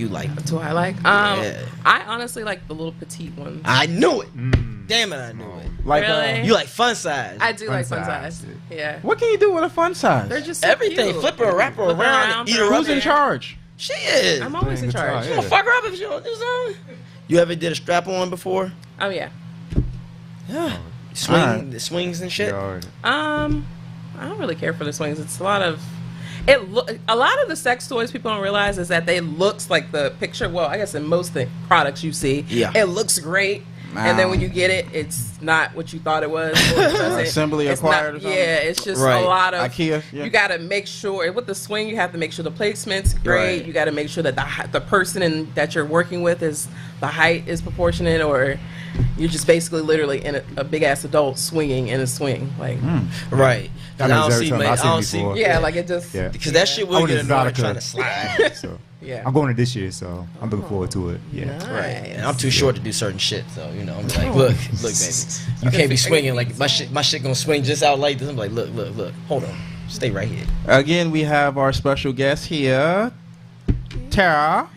Speaker 6: like?
Speaker 9: Do I like?
Speaker 6: Yeah.
Speaker 9: I honestly like the little petite ones.
Speaker 6: I knew it. Damn it, I knew it.
Speaker 2: Like
Speaker 9: Really?
Speaker 6: You like fun size?
Speaker 9: I do like
Speaker 7: Fun
Speaker 9: fun
Speaker 7: size.
Speaker 9: size. Yeah,
Speaker 2: what can you do with a fun size?
Speaker 9: they're just so
Speaker 6: Everything.
Speaker 9: cute.
Speaker 6: Flip her, wrap her
Speaker 9: Flip her
Speaker 6: around, and eat her
Speaker 9: throw
Speaker 6: up.
Speaker 2: Who's in charge?
Speaker 6: She is.
Speaker 9: I'm always in charge.
Speaker 6: You gonna fuck her up if she don't do something? You ever did a strap on before?
Speaker 9: Oh yeah.
Speaker 6: Yeah.
Speaker 2: Alright.
Speaker 6: The swings and shit.
Speaker 9: I don't really care for the swings. It's a lot of. A lot of the sex toys people don't realize is that they looks like the picture. Well, I guess in most products you see,
Speaker 6: Yeah.
Speaker 9: it looks great, and then when you get it, it's not what you thought it was. Or it doesn't-
Speaker 2: Assembly
Speaker 9: it's
Speaker 2: acquired
Speaker 9: not-
Speaker 2: or something?
Speaker 9: Yeah, it's just
Speaker 6: Right.
Speaker 9: a lot of
Speaker 2: IKEA, yeah.
Speaker 9: You got to make sure with the swing, you have to make sure the placement's great.
Speaker 6: Right.
Speaker 9: You got to make sure that the person that you're working with the height is proportionate, or you're just basically literally in a big ass adult swinging in a swing, like
Speaker 6: Right.
Speaker 7: That
Speaker 6: I
Speaker 7: happens
Speaker 6: don't
Speaker 7: every
Speaker 6: see,
Speaker 7: time.
Speaker 6: man.
Speaker 7: I've
Speaker 6: I
Speaker 7: seen
Speaker 6: don't
Speaker 7: it
Speaker 6: see.
Speaker 7: before.
Speaker 9: yeah, like it just
Speaker 7: Yeah.
Speaker 6: Because that shit
Speaker 7: I
Speaker 6: will
Speaker 7: went
Speaker 6: get
Speaker 7: to
Speaker 6: annoying
Speaker 7: Exotica.
Speaker 6: trying to slide.
Speaker 7: So
Speaker 9: Yeah.
Speaker 7: I'm going to this year, so I'm looking forward to it. Yeah.
Speaker 9: Nice.
Speaker 6: Right. And I'm too short to do certain shit, so you know, I'm like, look, baby, you can't be swinging like my shit gonna swing just out like this. I'm like, look, hold on, stay right here.
Speaker 2: Again, we have our special guest here, Tara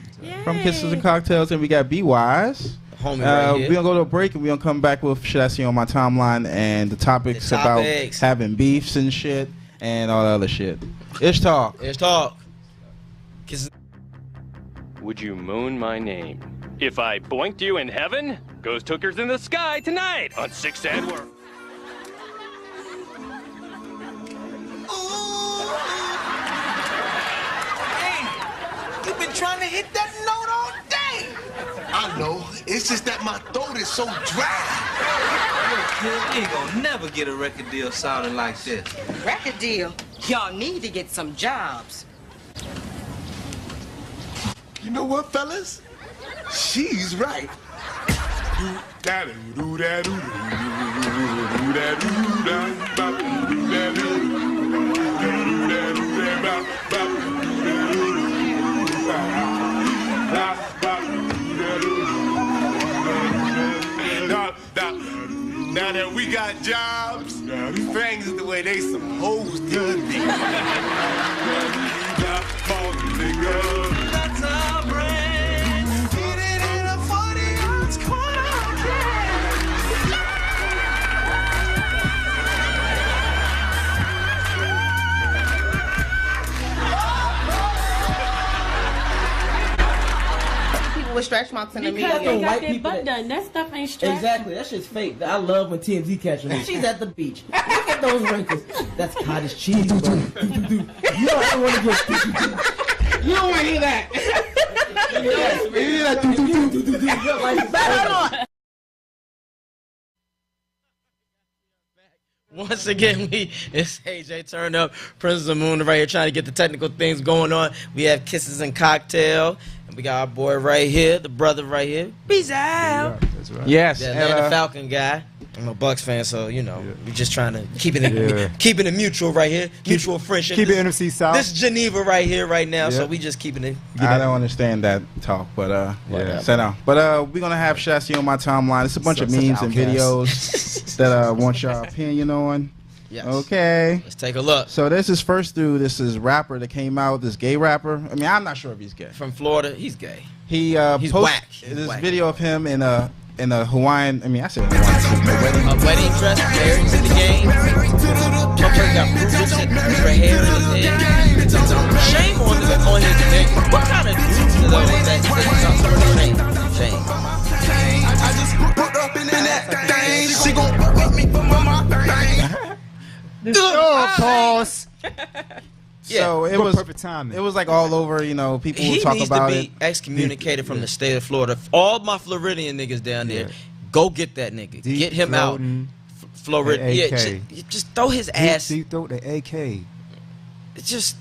Speaker 2: from Kisses and Cocktails, and we got B Wise.
Speaker 6: Homie right here.
Speaker 2: We're gonna go to a break and we're gonna come back with Shit I See on My Timeline and the topics about having beefs and shit and all the other shit. ISHTALK.
Speaker 6: ISHTALK.
Speaker 8: Would you moon my name? If I boinked you in heaven, Ghost Hookers in the Sky tonight on 6 Edward.
Speaker 5: Hey, you've been trying to hit that note all day.
Speaker 10: I know. It's just that my throat is so dry.
Speaker 5: Look, kid, you ain't gonna never get a record deal sounding like this.
Speaker 11: Record deal? Y'all need to get some jobs.
Speaker 10: You know what, fellas? She's right. Now that we got jobs, things are the way they supposed to be. That's our brand. Get it in a 40-ounce
Speaker 9: People with stretch marks in the
Speaker 1: Because
Speaker 9: media.
Speaker 1: they got their butt done. That stuff ain't stretch.
Speaker 6: Exactly, that shit's fake. I love when TMZ catch me. She's at the beach. Look at those wrinkles. That's cottage cheese, bro. You know I don't want to get. You don't want to hear that. Once again, it's AJ Turn Up, Princess of Moon right here trying to get the technical things going on. We have Kisses and Cocktail, and we got our boy right here, the brother right here. Peace out.
Speaker 7: That's right.
Speaker 2: Yes.
Speaker 6: The
Speaker 2: and,
Speaker 6: Atlanta Falcon guy. I'm a Bucks fan, so you know we're just trying to keep it mutual right here, mutual friendship.
Speaker 7: Keep it NFC South.
Speaker 6: This Geneva right here, right now, so we just keeping it.
Speaker 2: I don't understand that talk, but sit down. But we're gonna have Shit I See on My Timeline. It's a bunch of memes and videos that I want your opinion on.
Speaker 6: Yes.
Speaker 2: Okay.
Speaker 6: Let's take a look.
Speaker 2: So this is first through this is rapper that came out, this gay rapper. I mean, I'm not sure if he's gay.
Speaker 6: From Florida, he's gay.
Speaker 2: He
Speaker 6: He's
Speaker 2: posted
Speaker 6: whack.
Speaker 2: this
Speaker 6: Whack.
Speaker 2: video of him in a Hawaiian. I mean, I said Hawaiian.
Speaker 6: A wedding dress, married to the game. Motherfucker got roots and extra hair in his head. Shame on his neck. What kind of dudes are those that shame?
Speaker 5: I just put up in that thing. She gon' fuck with me for my thing.
Speaker 7: Pause.
Speaker 2: So it was
Speaker 7: perfect timing.
Speaker 2: It was like all over, you know. People would talk about it.
Speaker 6: He needs to be excommunicated from the state of Florida. All my Floridian niggas down there, go get that nigga. Get him out. Florida. Yeah, just throw his ass.
Speaker 7: Deep throat the AK.
Speaker 6: It's just.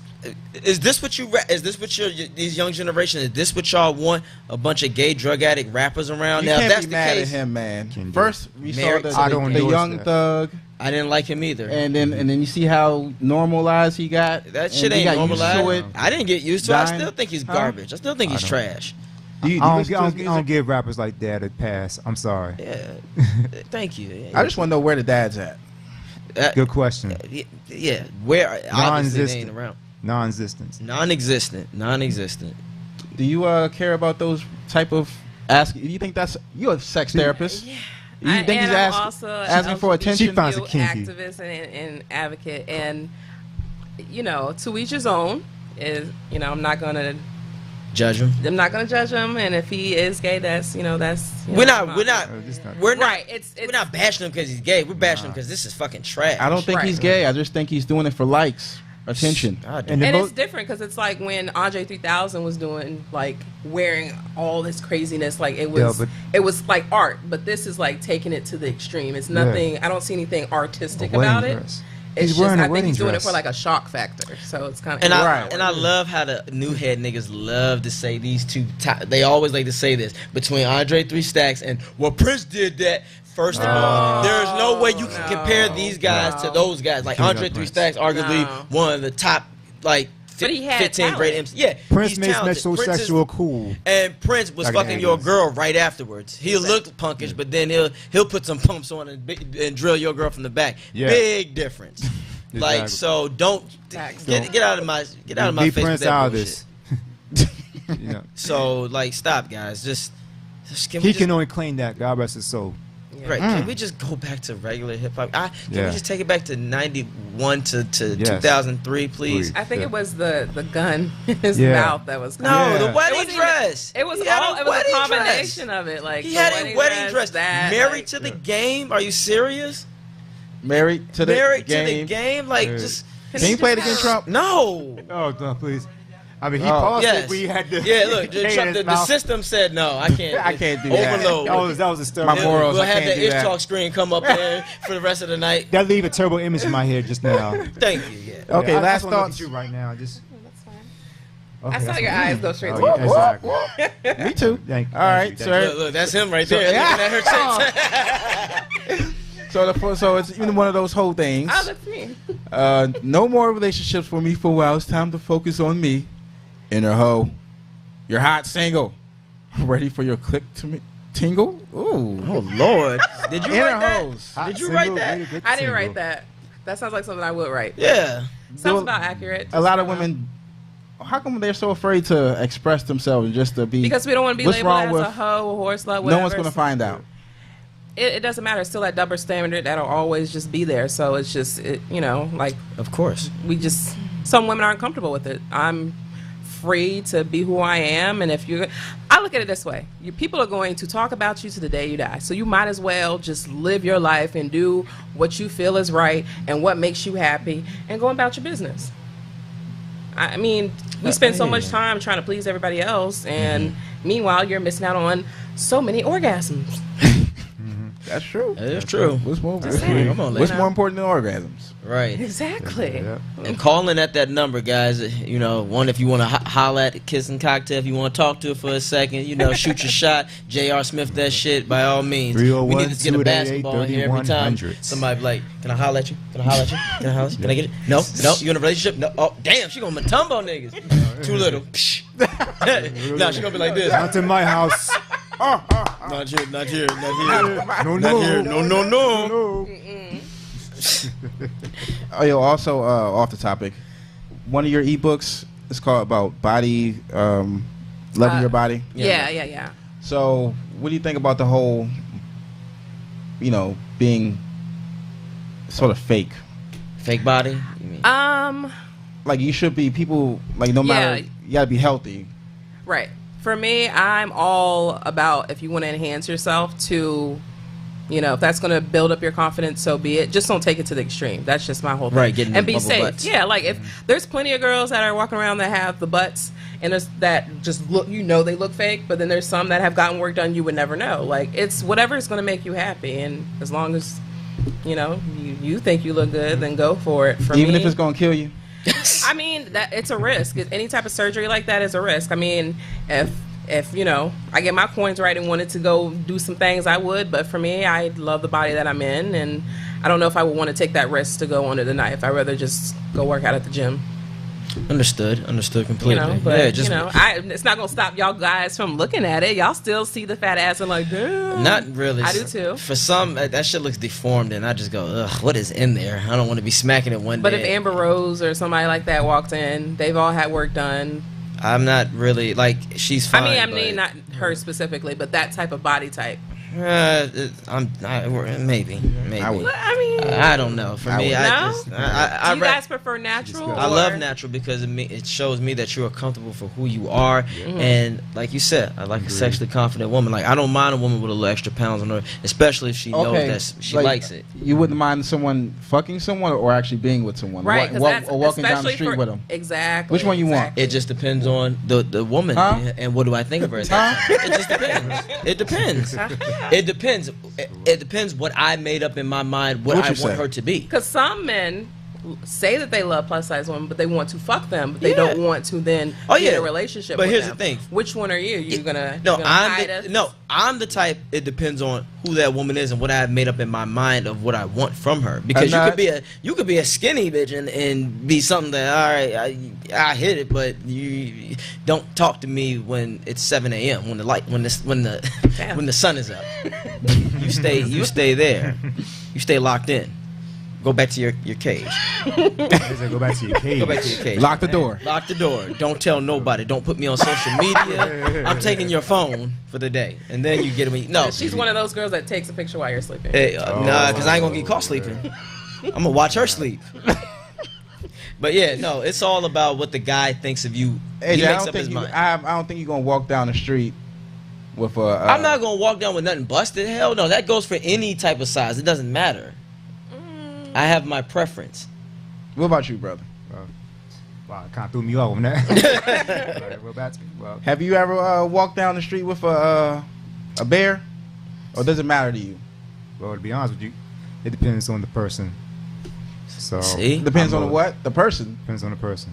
Speaker 6: Is this what you? Is this what these young generation? Is this what y'all want? A bunch of gay drug addict rappers around?
Speaker 2: You
Speaker 6: now,
Speaker 2: can't
Speaker 6: if that's
Speaker 2: be
Speaker 6: the
Speaker 2: mad
Speaker 6: case,
Speaker 2: at him, man. First, we saw the
Speaker 7: endorse
Speaker 2: Young
Speaker 7: that.
Speaker 2: Thug,
Speaker 6: I didn't like him either.
Speaker 2: and then you see how normalized he got.
Speaker 6: That
Speaker 2: and
Speaker 6: shit
Speaker 2: he
Speaker 6: ain't
Speaker 2: got used to
Speaker 6: normalized.
Speaker 2: it.
Speaker 6: I didn't get used to it. I
Speaker 2: Dying.
Speaker 6: still think he's
Speaker 2: Huh?
Speaker 6: garbage. I still think he's trash.
Speaker 2: Do you
Speaker 7: I
Speaker 2: listen to his
Speaker 7: don't
Speaker 2: music?
Speaker 7: give rappers like that a pass. I'm sorry.
Speaker 6: Yeah. Thank you.
Speaker 2: I just want to know where the dad's at.
Speaker 7: Good question.
Speaker 6: Yeah. Where? Obviously they ain't around.
Speaker 7: Non-existent.
Speaker 6: Non-existent.
Speaker 2: Do you care about those type of asking? You think you're a sex therapist?
Speaker 9: Yeah.
Speaker 2: You think he's asking for attention?
Speaker 7: She finds it kinky.
Speaker 9: Activist and advocate, and you know, to each his own. I'm not gonna
Speaker 6: Judge him.
Speaker 9: I'm not gonna judge him, and if he is gay, that's
Speaker 6: We're not
Speaker 9: right.
Speaker 6: We're not bashing him because he's gay. We're bashing him because this is fucking trash.
Speaker 2: I don't think he's gay. I just think he's doing it for likes, attention.
Speaker 9: And it's different because it's like when Andre 3000 was doing like wearing all this craziness, like it was like art, but this is like taking it to the extreme. It's nothing. I don't see anything artistic about it. It's just I think he's doing it for like a shock factor. So it's kind of
Speaker 6: I love how the new head niggas love to say these two. They always like to say this between Andre 3 Stacks and Prince did that. First of all, there is no way you can compare these guys to those guys. Like Andre 3 Stacks, arguably one of the top like
Speaker 9: But he had
Speaker 6: 15 great
Speaker 9: talent.
Speaker 6: MCs. Yeah,
Speaker 7: Prince
Speaker 6: he's
Speaker 7: makes
Speaker 6: talented. Prince is-
Speaker 7: metrosexual cool.
Speaker 6: And Prince was
Speaker 7: Like
Speaker 6: fucking
Speaker 7: an
Speaker 6: your
Speaker 7: alias.
Speaker 6: girl right afterwards. He'll look punkish, but then he'll put some pumps on and drill your girl from the back.
Speaker 7: Yeah.
Speaker 6: Big difference. Like, so don't get out of my
Speaker 7: Leave
Speaker 6: face with
Speaker 7: Prince
Speaker 6: that
Speaker 7: out of
Speaker 6: bullshit.
Speaker 7: this. You know.
Speaker 6: So like, stop, guys. Just can
Speaker 7: He
Speaker 6: we
Speaker 7: can only claim that. God rest his soul.
Speaker 6: Right? Can we just go back to regular hip hop? Can we just take it back to 91 to 2003, please?
Speaker 9: I think it was the gun in his
Speaker 6: Yeah.
Speaker 9: mouth that was.
Speaker 6: No, the wedding
Speaker 9: It wasn't
Speaker 6: dress.
Speaker 9: It was
Speaker 6: He had
Speaker 9: all.
Speaker 6: a
Speaker 9: It was a
Speaker 6: wedding
Speaker 9: combination
Speaker 6: dress.
Speaker 9: of it. Like
Speaker 6: He
Speaker 9: the
Speaker 6: had a wedding dress.
Speaker 9: that,
Speaker 6: Married
Speaker 9: like-
Speaker 6: to the game? Are you serious?
Speaker 2: Married to the
Speaker 6: Married
Speaker 2: game.
Speaker 6: to the game? Like just.
Speaker 2: Can you play it against Trump?
Speaker 6: No.
Speaker 7: Oh, no, please. I mean, he
Speaker 2: Oh.
Speaker 7: paused
Speaker 6: Yes.
Speaker 7: it. We had to.
Speaker 6: Yeah, look, the system said no. I can't.
Speaker 2: I can't do that.
Speaker 6: Overload.
Speaker 7: That was a stir.
Speaker 2: My morals,
Speaker 6: We'll
Speaker 2: I
Speaker 6: have
Speaker 2: can't
Speaker 6: the
Speaker 2: do that.
Speaker 6: ISHTALK screen come up there for the rest of the night.
Speaker 7: That leave a turbo image in my head just now.
Speaker 6: Thank you. Yeah.
Speaker 2: Okay,
Speaker 7: I
Speaker 2: last
Speaker 7: just wanna look
Speaker 2: thoughts.
Speaker 7: at you right now. Just.
Speaker 9: I
Speaker 7: Okay,
Speaker 9: saw
Speaker 7: that's
Speaker 9: your
Speaker 7: fine.
Speaker 9: eyes go straight
Speaker 7: Oh,
Speaker 9: to
Speaker 7: yeah,
Speaker 9: it.
Speaker 7: exactly.
Speaker 2: Me too.
Speaker 7: Thank
Speaker 2: All right,
Speaker 7: you,
Speaker 2: sir.
Speaker 6: Look, that's him right
Speaker 2: So-
Speaker 6: there.
Speaker 2: Yeah.
Speaker 6: Looking at her tits.
Speaker 2: So it's even one of those whole things.
Speaker 9: Oh, that's me.
Speaker 2: No more relationships for me for a while. It's time to focus on me. Inner hoe. You're hot single. Ready for your click to me tingle? Ooh.
Speaker 6: Oh Lord. Did you
Speaker 2: Inner
Speaker 6: write that?
Speaker 2: hoes.
Speaker 6: Did you write that?
Speaker 9: I didn't write that. That sounds like something I would write.
Speaker 6: Yeah.
Speaker 9: Sounds about accurate.
Speaker 2: A lot of women. How come they're so afraid to express themselves and just to be?
Speaker 9: Because we don't want to be
Speaker 2: What's
Speaker 9: labeled
Speaker 2: wrong
Speaker 9: as
Speaker 2: with-
Speaker 9: a hoe, a horse slut, whatever.
Speaker 2: No one's gonna find out.
Speaker 9: It doesn't matter. It's still that double standard that'll always just be there. So it's just, like.
Speaker 6: Of course.
Speaker 9: Some women aren't comfortable with it. I'm free to be who I am, and I look at it this way: people are going to talk about you to the day you die. So you might as well just live your life and do what you feel is right and what makes you happy, and go about your business. I mean, we spend so much time trying to please everybody else, and meanwhile, you're missing out on so many orgasms.
Speaker 2: That's true.
Speaker 6: That is true.
Speaker 2: What's more,
Speaker 6: Come on,
Speaker 2: what's
Speaker 6: Lena.
Speaker 2: more important than orgasms?
Speaker 6: Right.
Speaker 9: Exactly.
Speaker 6: And calling at that number, guys. One, if you want to holler at Kissing Cocktail, if you want to talk to her for a second, shoot your shot. J.R. Smith that shit by all means. We need to get a basketball in here every time. Somebody be like, can I holler at you? Can I holler at you? Can I holler at you? Can I get it? No, you in a relationship? No. Oh, damn, she gonna matumbo niggas. Too little. Nah, she gonna be like this.
Speaker 7: Not in my house.
Speaker 6: Not here. Not here.
Speaker 7: No,
Speaker 6: Not here. No.
Speaker 2: Oh, yo, also off the topic, one of your ebooks is called about body, loving your body.
Speaker 9: Yeah.
Speaker 2: So, what do you think about the whole, being sort of fake?
Speaker 6: Fake body? You mean?
Speaker 2: Like you should be people like no matter you gotta be healthy.
Speaker 9: Right. For me, I'm all about if you want to enhance yourself to, if that's going to build up your confidence, so be it. Just don't take it to the extreme. That's just my whole thing.
Speaker 6: Right, getting
Speaker 9: and
Speaker 6: the
Speaker 9: be
Speaker 6: bubble
Speaker 9: safe.
Speaker 6: butts.
Speaker 9: Yeah, like if there's plenty of girls that are walking around that have the butts and that just look, they look fake, but then there's some that have gotten work done you would never know. Like it's whatever is going to make you happy, and as long as you think you look good, then go for it. For
Speaker 2: Even
Speaker 9: me,
Speaker 2: if it's gonna kill you.
Speaker 9: I mean, that it's a risk. Any type of surgery like that is a risk. I mean, if I get my coins right and wanted to go do some things, I would. But for me, I love the body that I'm in, and I don't know if I would want to take that risk to go under the knife. I'd rather just go work out at the gym.
Speaker 6: Understood completely.
Speaker 9: But
Speaker 6: yeah,
Speaker 9: it's not gonna stop y'all guys from looking at it. Y'all still see the fat ass and like, damn.
Speaker 6: Not really.
Speaker 9: I do too.
Speaker 6: For some, that shit looks deformed, and I just go, ugh, what is in there? I don't want to be smacking it one
Speaker 9: But
Speaker 6: day.
Speaker 9: if Amber Rose or somebody like that walked in, they've all had work done.
Speaker 6: I'm not really like she's fine.
Speaker 9: I mean, not her specifically, but that type of body type.
Speaker 6: Maybe.
Speaker 9: I
Speaker 6: don't know. For
Speaker 9: I
Speaker 6: me,
Speaker 9: would.
Speaker 6: do
Speaker 9: you guys prefer natural?
Speaker 6: I love natural because it shows me that you are comfortable for who you are, and like you said, I like a sexually confident woman. Like I don't mind a woman with a little extra pounds on her, especially if she knows that she likes it.
Speaker 2: You wouldn't mind someone fucking someone or actually being with someone,
Speaker 9: right?
Speaker 2: or walking down the
Speaker 9: especially
Speaker 2: street with them.
Speaker 9: Exactly.
Speaker 2: Which one you want?
Speaker 6: It just depends on the woman and what do I think of her. At that time. It just depends. It depends. It depends. It depends what I made up in my mind what I want her to be.
Speaker 9: Because some men say that they love plus size women, but they want to fuck them, but they don't want to then get a relationship.
Speaker 6: But
Speaker 9: with
Speaker 6: here's
Speaker 9: them.
Speaker 6: the thing:
Speaker 9: which one are you? You gonna
Speaker 6: I'm the type. It depends on who that woman is and what I have made up in my mind of what I want from her. Because you could be a skinny bitch and be something that all right, I hit it, but you don't talk to me when it's 7 a.m. when the sun is up. You stay there. You stay locked in. Go back to your cage.
Speaker 7: Go back to your cage.
Speaker 6: Go back to your cage.
Speaker 2: Lock the door.
Speaker 6: Lock the door. Don't tell nobody. Don't put me on social media. I'm taking your phone for the day, and then you get me. No,
Speaker 9: she's one of those girls that takes a picture while you're sleeping.
Speaker 6: Hey, nah, because I ain't gonna get caught sleeping. I'm gonna watch her sleep. But yeah, no, it's all about what the guy thinks of you.
Speaker 2: Hey,
Speaker 6: he
Speaker 2: Jay,
Speaker 6: makes up his mind.
Speaker 2: I don't think you're gonna walk down the street with a.
Speaker 6: I'm not gonna walk down with nothing busted. Hell no, that goes for any type of size. It doesn't matter. I have my preference.
Speaker 2: What about you, brother?
Speaker 7: Wow, kind of threw me off on that.
Speaker 2: Have you ever walked down the street with a bear, or does it matter to you?
Speaker 7: Well, to be honest with you, it depends on the person. So
Speaker 2: depends on the what? The person.
Speaker 7: Depends on the person.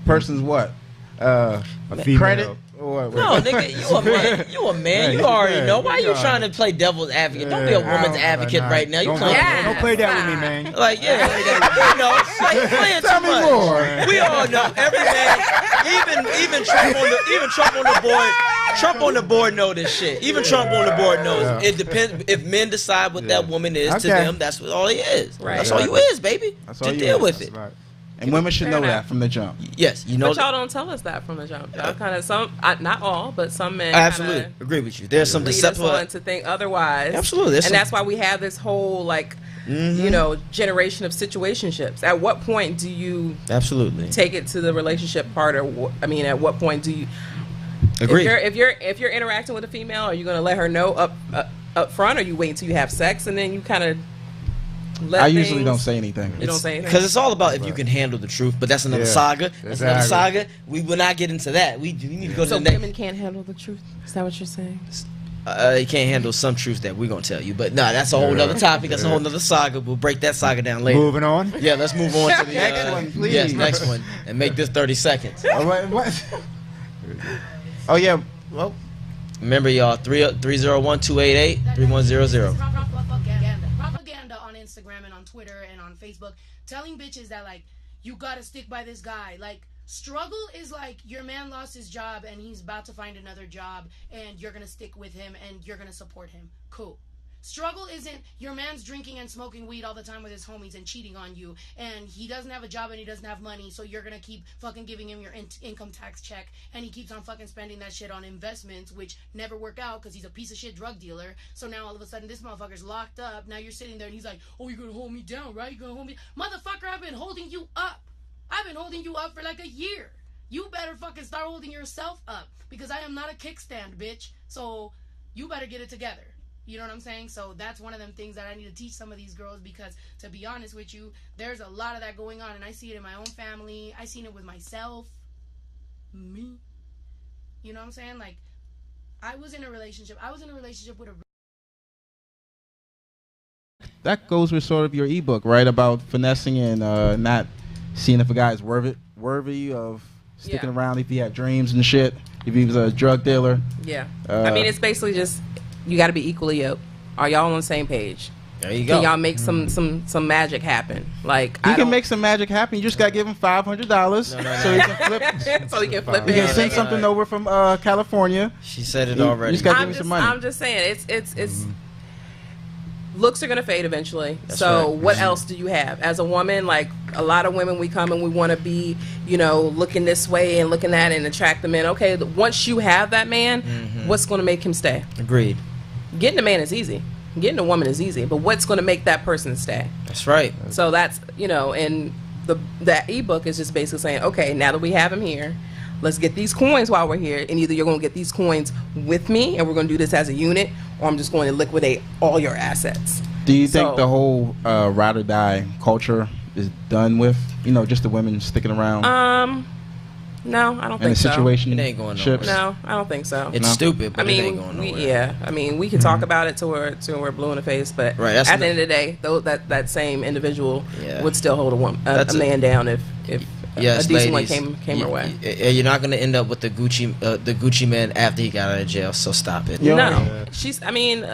Speaker 2: Person's what?
Speaker 7: A female.
Speaker 2: Credit. Or
Speaker 6: no, nigga, you a man. You a man. You already know. Why are you trying to play devil's advocate? Don't be a woman's advocate right now.
Speaker 7: Don't play that with me, man.
Speaker 6: Like, yeah, you know, like playing too much. More. We all know. Every man, even Trump on the board know this shit. Even Trump on the board knows. It depends. If men decide what that woman is to them, that's what all he is. Right. That's all you is, baby.
Speaker 2: That's all
Speaker 6: Just
Speaker 2: you
Speaker 6: deal
Speaker 2: is.
Speaker 6: with it.
Speaker 2: Right. And women should know that from the jump.
Speaker 6: Yes, you know.
Speaker 9: But y'all don't tell us that from the jump. Y'all kind of not all, but some men.
Speaker 6: I absolutely agree with you. There's some deceptive
Speaker 9: to think otherwise.
Speaker 6: Absolutely,
Speaker 9: and that's why we have this whole generation of situationships. At what point do you take it to the relationship part, or at what point do you
Speaker 6: agree?
Speaker 9: If you're interacting with a female, are you going to let her know up front, or you wait until you have sex and then you kind of?
Speaker 2: I usually don't say anything.
Speaker 9: You don't say anything
Speaker 6: because it's all about if you can handle the truth. But that's another saga. That's another saga. We will not get into that. We need to go to the next.
Speaker 9: So women can't handle the truth. Is that what you're saying?
Speaker 6: You can't handle some truths that we're gonna tell you. But nah, that's a whole other topic. That's a whole other saga. We'll break that saga down later.
Speaker 7: Moving on.
Speaker 6: Yeah, let's move on to the
Speaker 2: next one, please.
Speaker 6: Yes, next one, and make this 30 seconds.
Speaker 2: What? Oh yeah. Well,
Speaker 6: remember y'all 301-288-3100.
Speaker 12: Instagram and on Twitter and on Facebook, telling bitches that like you gotta stick by this guy. Like struggle is like your man lost his job and he's about to find another job and you're gonna stick with him and you're gonna support him. Cool. Struggle isn't your man's drinking and smoking weed all the time with his homies and cheating on you and he doesn't have a job and he doesn't have money, so you're gonna keep fucking giving him your income tax check and he keeps on fucking spending that shit on investments which never work out because he's a piece of shit drug dealer. So now all of a sudden this motherfucker's locked up. Now you're sitting there and he's like, oh, you're gonna hold me down, right? You're gonna hold me. Motherfucker, I've been holding you up. I've been holding you up for like a year. You better fucking start holding yourself up because I am not a kickstand, bitch. So you better get it together. You know what I'm saying? So that's one of them things that I need to teach some of these girls because, to be honest with you, there's a lot of that going on, and I see it in my own family. I seen it with myself. Me. You know what I'm saying? Like, I was in a relationship with a...
Speaker 2: That goes with sort of your ebook, right? About finessing and not seeing if a guy is worthy of sticking around, if he had dreams and shit, if he was a drug dealer.
Speaker 9: Yeah. It's basically just... You got to be equally yoked. Are y'all on the same page?
Speaker 6: There you go.
Speaker 9: Can y'all make some magic happen? Like
Speaker 2: you can make some magic happen. You just got to give him $500 so he can flip.
Speaker 9: So he can flip.
Speaker 2: You can send something over from California.
Speaker 6: She said it already.
Speaker 2: You just got to give him some money.
Speaker 9: I'm just saying it's looks are gonna fade eventually.
Speaker 6: That's
Speaker 9: so
Speaker 6: right.
Speaker 9: what else do you have as a woman? Like a lot of women, we come and we want to be, looking this way and looking that and attract the man. Okay, once you have that man, what's gonna make him stay?
Speaker 6: Agreed.
Speaker 9: Getting a man is easy. Getting a woman is easy, but what's going to make that person stay?
Speaker 6: That's right.
Speaker 9: So that's, and that ebook is just basically saying, okay, now that we have him here, let's get these coins while we're here, and either you're going to get these coins with me, and we're going to do this as a unit, or I'm just going to liquidate all your assets.
Speaker 2: Do you think the whole ride or die culture is done with? Just the women sticking around?
Speaker 9: No, I don't
Speaker 2: In a
Speaker 9: think so.
Speaker 2: situation,
Speaker 6: It ain't going
Speaker 2: ships?
Speaker 6: nowhere.
Speaker 9: No, I don't think so.
Speaker 6: It's stupid, but it ain't going nowhere.
Speaker 9: I mean, we can talk about it till we're blue in the face, but
Speaker 6: Right, that's
Speaker 9: at the end of the day, though, that same individual
Speaker 6: Yeah.
Speaker 9: would still hold a man down if
Speaker 6: Yes,
Speaker 9: a decent
Speaker 6: ladies,
Speaker 9: one came her way.
Speaker 6: You're not gonna end up with the Gucci man after he got out of jail. So stop it.
Speaker 9: No, she's. I mean,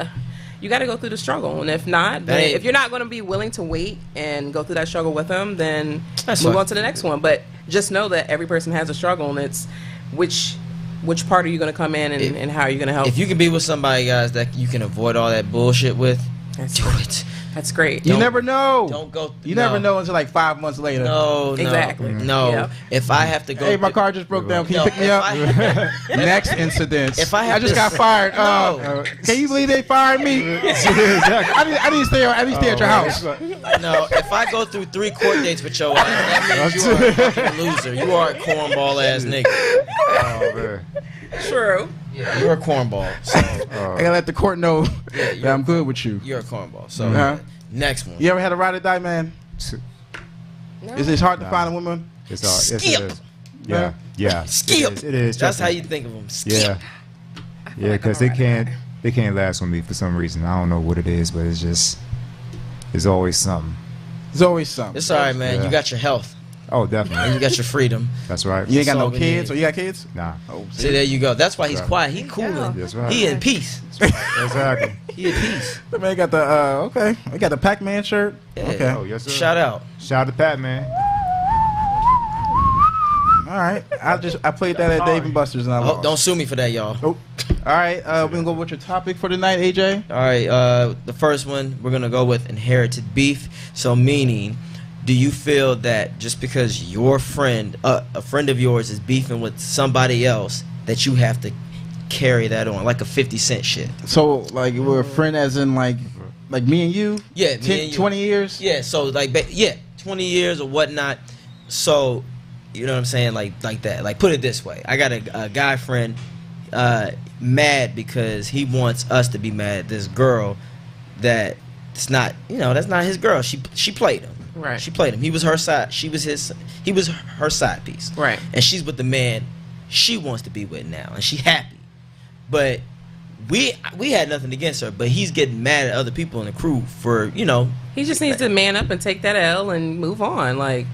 Speaker 9: you got to go through the struggle, and if not, then
Speaker 6: Hey.
Speaker 9: if you're not going to be willing to wait and go through that struggle with him, then
Speaker 6: That's
Speaker 9: move
Speaker 6: fine.
Speaker 9: on to the next one. But just know that every person has a struggle, and it's which part are you going to come in and how are you going to help?
Speaker 6: If you can be with somebody, guys, that you can avoid all that bullshit with, do it.
Speaker 9: That's great.
Speaker 2: You never know.
Speaker 6: Don't go.
Speaker 2: You never know until like 5 months later.
Speaker 6: No,
Speaker 9: Exactly.
Speaker 6: No.
Speaker 9: Yeah.
Speaker 6: If I have to go,
Speaker 2: Hey, my car just broke down. Can you
Speaker 6: No,
Speaker 2: pick me
Speaker 6: if
Speaker 2: up? Next incident.
Speaker 6: If I have
Speaker 2: just
Speaker 6: to-
Speaker 2: got fired.
Speaker 6: No.
Speaker 2: Can you believe they fired me? I need to stay at your house.
Speaker 6: No, if I go through 3 court dates with your ass, that means you are a fucking loser. You are a cornball ass nigga.
Speaker 7: Oh man.
Speaker 9: True.
Speaker 6: Yeah, you're a cornball. So
Speaker 2: I gotta let the court know that I'm good with you.
Speaker 6: you're a cornball. So
Speaker 2: Uh-huh.
Speaker 6: next one.
Speaker 2: You ever had a ride or die, man?
Speaker 9: No.
Speaker 2: Is it hard to find a woman?
Speaker 7: It's hard. Yes,
Speaker 6: Skip.
Speaker 7: it is. Yeah. Yeah.
Speaker 6: Skip.
Speaker 7: It is.
Speaker 6: That's
Speaker 7: trust
Speaker 6: how
Speaker 7: me.
Speaker 6: you think of them. Skip.
Speaker 7: Yeah. Yeah, because they can't last with me for some reason. I don't know what it is, but it's always something.
Speaker 2: There's always something.
Speaker 6: It's all right, man.
Speaker 7: Yeah.
Speaker 6: You got your health.
Speaker 7: Oh,
Speaker 6: And
Speaker 7: definitely.
Speaker 6: you got your freedom.
Speaker 7: That's right.
Speaker 2: You ain't got
Speaker 6: That's
Speaker 2: no
Speaker 6: all we
Speaker 2: kids,
Speaker 6: need.
Speaker 2: or you got kids?
Speaker 7: Nah.
Speaker 2: Oh,
Speaker 6: See, there you go. That's why he's
Speaker 7: Right.
Speaker 6: quiet. He cooling.
Speaker 7: That's right.
Speaker 6: He in peace.
Speaker 7: Exactly.
Speaker 6: He in peace.
Speaker 2: The man got the okay. We got the Pac-Man shirt.
Speaker 6: Yeah.
Speaker 2: Okay.
Speaker 7: Oh, yes, sir.
Speaker 6: Shout out.
Speaker 7: Shout out to Pat, man.
Speaker 2: All right. I played that at Dave and Buster's and I
Speaker 6: Oh,
Speaker 2: lost.
Speaker 6: don't sue me for that, y'all.
Speaker 2: Oh. All right. We're gonna go with your topic for tonight, AJ.
Speaker 6: All right, the first one we're gonna go with inherited beef. So meaning, do you feel that just because your friend, a friend of yours, is beefing with somebody else, that you have to carry that on, like a 50 Cent shit?
Speaker 2: So like we're a friend, as in like me and you.
Speaker 6: Yeah, me
Speaker 2: 10,
Speaker 6: and you.
Speaker 2: 20 years.
Speaker 6: Yeah, so like 20 years or whatnot. So you know what I'm saying, like that. Like put it this way, I got a guy friend, mad because he wants us to be mad at this girl that it's not, that's not his girl. She played him.
Speaker 9: Right.
Speaker 6: She played him. He was her side. He was her side piece.
Speaker 9: Right.
Speaker 6: And she's with the man she wants to be with now, and she happy. But we had nothing against her, but he's getting mad at other people in the crew for,
Speaker 9: He just needs to man up and take that L and move on. Like,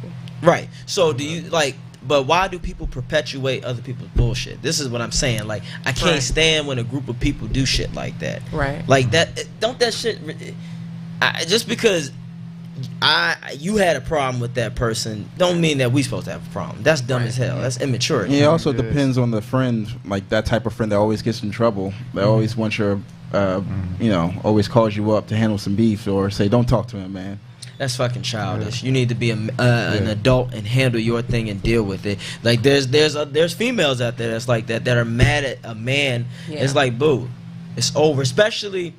Speaker 6: right. So do you but why do people perpetuate other people's bullshit? This is what I'm saying. Like, I can't
Speaker 9: Right.
Speaker 6: stand when a group of people do shit like that.
Speaker 9: Right.
Speaker 6: Like that. Don't that shit. Just because you had a problem with that person, don't mean that we supposed to have a problem. That's dumb as hell. That's immature.
Speaker 2: Yeah, it also depends on the friend, like that type of friend that always gets in trouble. That always wants your, always calls you up to handle some beef or say, don't talk to him, man.
Speaker 6: That's fucking childish. You need to be an adult and handle your thing and deal with it. Like there's females out there that's like that are mad at a man.
Speaker 9: Yeah.
Speaker 6: It's like, boo, it's over. Especially,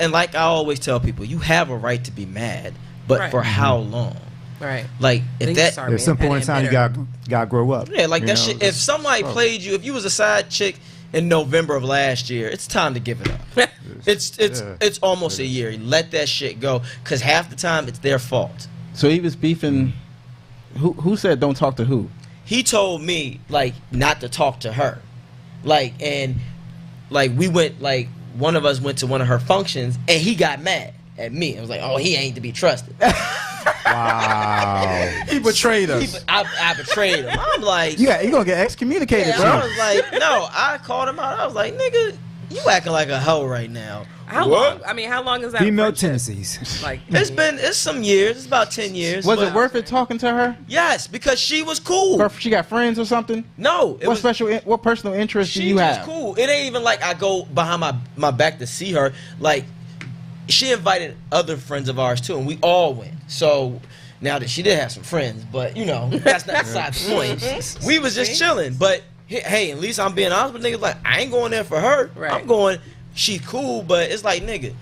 Speaker 6: and like I always tell people, you have a right to be mad, but
Speaker 9: Right.
Speaker 6: for how long?
Speaker 9: right.
Speaker 6: Like
Speaker 9: Then
Speaker 6: if
Speaker 9: you
Speaker 6: that,
Speaker 9: start
Speaker 7: At some
Speaker 9: being
Speaker 7: point in
Speaker 9: petty
Speaker 7: time,
Speaker 9: and
Speaker 7: you
Speaker 9: bitter.
Speaker 7: got to grow up.
Speaker 6: yeah, like
Speaker 7: you
Speaker 6: that
Speaker 7: know,
Speaker 6: shit. If
Speaker 7: just-
Speaker 6: somebody played you, if you was a side chick in November of last year, it's time to give it up. It's almost a year. Let that shit go, cause half the time it's their fault.
Speaker 2: So he was beefing. Who said don't talk to who?
Speaker 6: He told me like not to talk to her, and we went, like one of us went to one of her functions and he got mad at me. I was like, oh, he ain't to be trusted.
Speaker 7: Wow.
Speaker 2: He betrayed us.
Speaker 6: I betrayed him. I'm like,
Speaker 2: Yeah, you gonna get excommunicated,
Speaker 6: yeah,
Speaker 2: bro.
Speaker 6: I was like, no, I called him out. I was like, nigga, you acting like a hoe right now.
Speaker 9: How long? I mean, how long is that?
Speaker 7: Female
Speaker 9: friendship?
Speaker 7: tendencies.
Speaker 9: Like,
Speaker 6: It's some years. It's about 10 years.
Speaker 2: Was
Speaker 6: but-
Speaker 2: it worth it talking to her?
Speaker 6: Yes, because she was cool.
Speaker 2: Or she got friends or something?
Speaker 6: No, it was,
Speaker 2: What personal interest do
Speaker 6: she
Speaker 2: you
Speaker 6: just
Speaker 2: have?
Speaker 6: cool. It ain't even like I go behind my back to see her. Like, she invited other friends of ours too, and we all went. So now that she did have some friends, but that's not beside the point. We was just chilling. But hey, at least I'm being honest with niggas. Like, I ain't going there for her.
Speaker 9: Right.
Speaker 6: I'm going. She's cool, but it's like, nigga,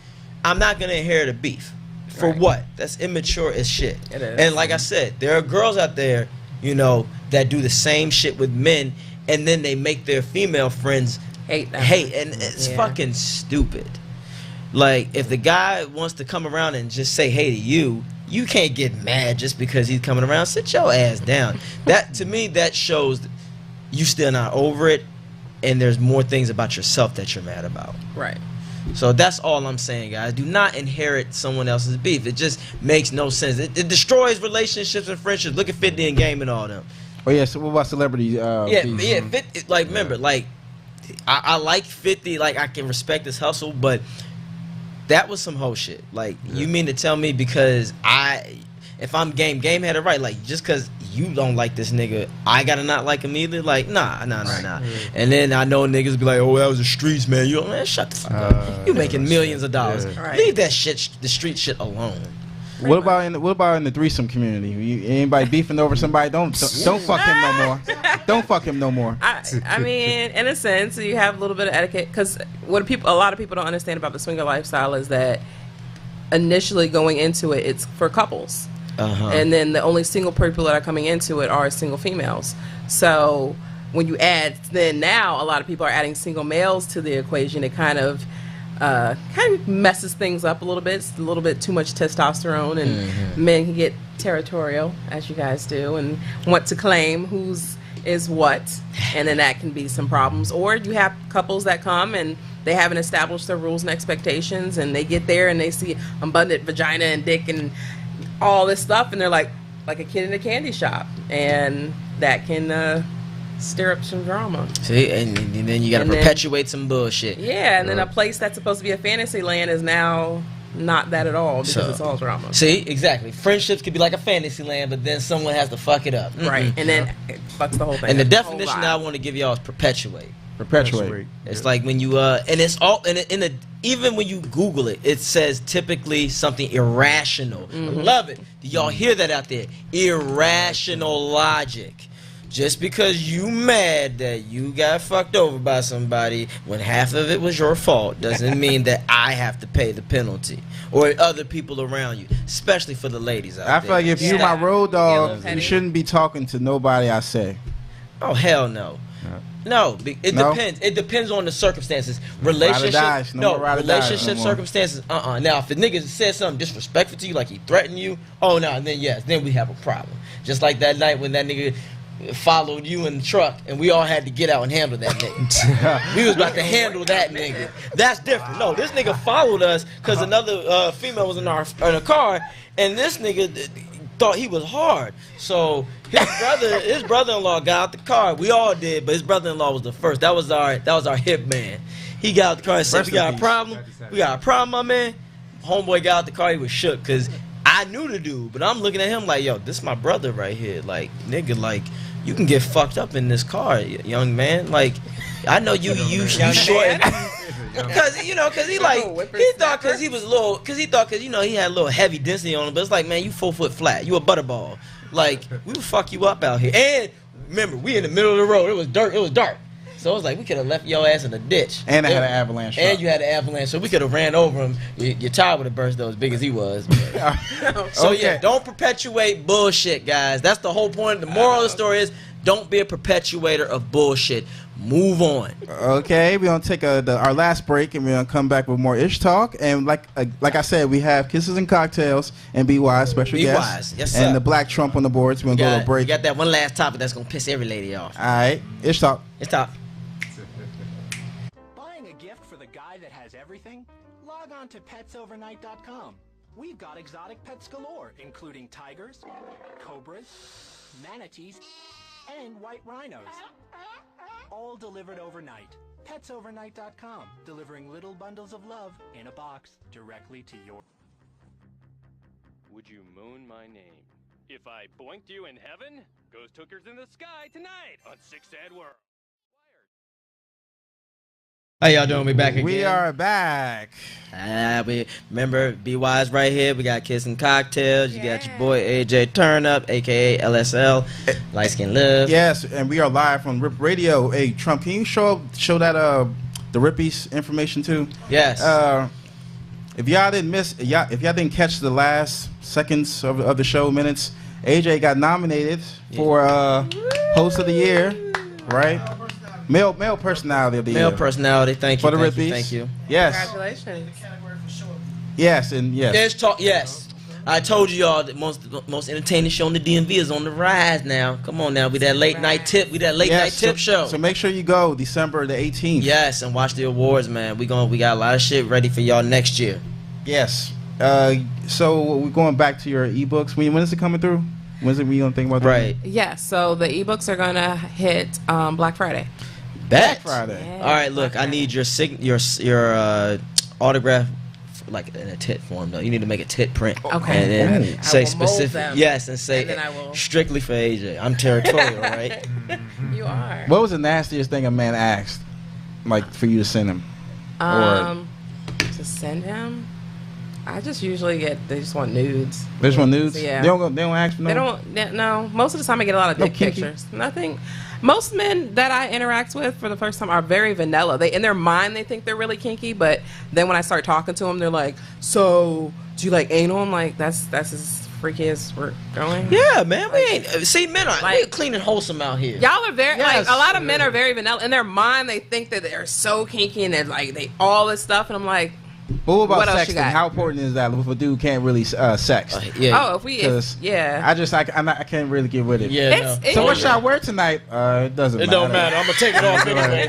Speaker 6: I'm not gonna inherit a beef. For
Speaker 9: Right.
Speaker 6: what? That's immature as shit.
Speaker 9: It is.
Speaker 6: And like I said, there are girls out there, that do the same shit with men, and then they make their female friends
Speaker 9: hate that.
Speaker 6: and it's
Speaker 9: Yeah.
Speaker 6: fucking stupid. Like, if the guy wants to come around and just say hey to you, you can't get mad just because he's coming around. Sit your ass down. That, to me, that shows you still not over it, and there's more things about yourself that you're mad about.
Speaker 9: Right.
Speaker 6: So that's all I'm saying, guys. Do not inherit someone else's beef. It just makes no sense. It destroys relationships and friendships. Look at 50 and Game and all them.
Speaker 2: Oh yeah. So what about celebrity?
Speaker 6: Yeah,
Speaker 2: beef?
Speaker 6: 50, like remember, like I like 50. Like I can respect his hustle, but that was some hoe shit. Like you mean to tell me because if I'm Game had it right. Like just because you don't like this nigga, I gotta not like him either. Like nah. And then I know niggas be like, oh, that was the streets, man. You man, shut the fuck up. You making millions of dollars.
Speaker 9: Right.
Speaker 6: Leave that shit, the street shit alone.
Speaker 2: What about in the threesome community? Anybody beefing over somebody? Don't fuck him no more. Don't fuck him no more.
Speaker 9: I mean, in a sense, you have a little bit of etiquette because a lot of people don't understand about the swinger lifestyle is that initially going into it, it's for couples. And then the only single people that are coming into it are single females. So when you add, then now a lot of people are adding single males to the equation. It kind of messes things up a little bit. It's a little bit too much testosterone, and men can get territorial, as you guys do, and want to claim whose is what, and then that can be some problems. Or you have couples that come and they haven't established their rules and expectations, and they get there and they see abundant vagina and dick and all this stuff, and they're like a kid in a candy shop, and that can stir up some drama.
Speaker 6: See, and then you gotta perpetuate some bullshit.
Speaker 9: Yeah, and then a place that's supposed to be a fantasy land is now not that at all because it's all drama.
Speaker 6: See, exactly. Friendships could be like a fantasy land, but then someone has to fuck it up.
Speaker 9: Right, and then it fucks the whole thing.
Speaker 6: And the definition I want to give y'all is perpetuate.
Speaker 2: Perpetuate.
Speaker 6: It's like when you and it's all even when you Google it, it says typically something irrational. I love it. Do y'all hear that out there? Irrational logic. Just because you mad that you got fucked over by somebody when half of it was your fault doesn't mean that I have to pay the penalty or other people around you, especially for the ladies out there.
Speaker 2: I feel like if you my road dog, you shouldn't be talking to nobody I say.
Speaker 6: Oh hell no. No, it depends. It depends on the circumstances. Relationship circumstances. Now, if the nigga said something disrespectful to you, like he threatened you, oh no, then we have a problem. Just like that night when that nigga followed you in the truck, and we all had to get out and handle that nigga. We was about to handle that nigga. That's different. No, this nigga followed us because another female was in a car, and this nigga thought he was hard. So his brother-in-law got out the car. We all did, but his brother-in-law was the first. That was our hip man. He got out the car and said, "We got a problem. We got a problem, my man." Homeboy got out the car. He was shook because I knew the dude, but I'm looking at him like, "Yo, this is my brother right here. Like, nigga, like, you can get fucked up in this car, young man. Like, I know you short." Because he thought because he had a little heavy density on him, but it's like, man, you 4 foot flat, you a butterball, like we would fuck you up out here. And remember, we in the middle of the road, it was dark, so it was like we could have left your ass in the ditch.
Speaker 2: And I had an avalanche.
Speaker 6: And you had an avalanche, so we could have ran over him. Your tire would have burst though, as big as he was. So yeah, don't perpetuate bullshit, guys. That's the whole point. The moral of the story is, don't be a perpetuator of bullshit. Move on. Okay, we're gonna take our last break, and we're gonna come back with more ish talk. And like I said, we have Kisses and Cocktails and Be Wise special guests. Yes, sir. And the Black Trump on the boards. We're gonna go to a break. You got that one last topic that's gonna piss every lady off. All right, ish talk. Ish talk.
Speaker 13: Buying a gift for the guy that has everything? Log on to petsovernight.com. We've got exotic pets galore, including tigers, cobras, manatees, and white rhinos. All delivered overnight. Petsovernight.com, delivering little bundles of love in a box directly to your...
Speaker 8: Would you moon my name? If I boinked you in heaven, ghost hookers in the sky tonight on Six Sad World.
Speaker 6: How y'all doing? We back again.
Speaker 2: We are back.
Speaker 6: We remember Be Wise right here. We got Kiss and Cocktails. You got your boy AJ Turnup, aka LSL, Light Skin Live. Yes, and we are live from Rip Radio. Hey Trump, can you show that the Rippies information too? Yes. If y'all didn't catch the last seconds of the show minutes, AJ got nominated for Host of the Year, right? Male personality of the year. Male personality, thank you. For the Rippies. Thank you. Yes.
Speaker 9: Congratulations.
Speaker 2: Yes, and yes.
Speaker 6: Yes, talk, yes. I told you all the most entertaining show in the DMV is on the rise now. Come on now, we that late night tip. We that late night tip show.
Speaker 2: So make sure you go December the 18th.
Speaker 6: Yes, and watch the awards, man. We got a lot of shit ready for y'all next year.
Speaker 2: Yes. So we're going back to your ebooks. When is it coming through? When's it we gonna think about that?
Speaker 6: Right.
Speaker 9: Yes. So the ebooks are gonna hit Black Friday.
Speaker 6: Black
Speaker 2: Friday.
Speaker 9: Yeah,
Speaker 6: all right, look, I need your autograph, like in a tit form though. You need to make a tit print.
Speaker 9: Okay.
Speaker 6: And then say
Speaker 9: I will mold
Speaker 6: specific.
Speaker 9: them,
Speaker 6: yes, and say
Speaker 9: and then I will...
Speaker 6: strictly for AJ. I'm territorial, right?
Speaker 9: You are.
Speaker 2: What was the nastiest thing a man asked, like for you to send him?
Speaker 9: To send him. I just usually they just want nudes.
Speaker 2: They just want nudes?
Speaker 9: Yeah.
Speaker 2: They don't ask for no?
Speaker 9: They don't, no. Most of the time I get a lot of dick pictures. Nothing. Most men that I interact with for the first time are very vanilla. They, in their mind, they think they're really kinky, but then when I start talking to them, they're like, so, do you like anal? I'm like, that's as freaky as we're going.
Speaker 6: Yeah, man. We ain't, see, men are we're clean and wholesome out here.
Speaker 9: Y'all are very, like, a lot of men are very vanilla. In their mind, they think that they're so kinky and they're like, all this stuff, and I'm like,
Speaker 2: but what about
Speaker 9: what else you
Speaker 2: sexting?
Speaker 9: got?
Speaker 2: How important is that if a dude can't really sex?
Speaker 9: Oh,
Speaker 2: I can't really get with it.
Speaker 6: Yeah.
Speaker 2: So what should I wear tonight? It doesn't matter.
Speaker 6: It don't matter. I'm gonna take it off anyway.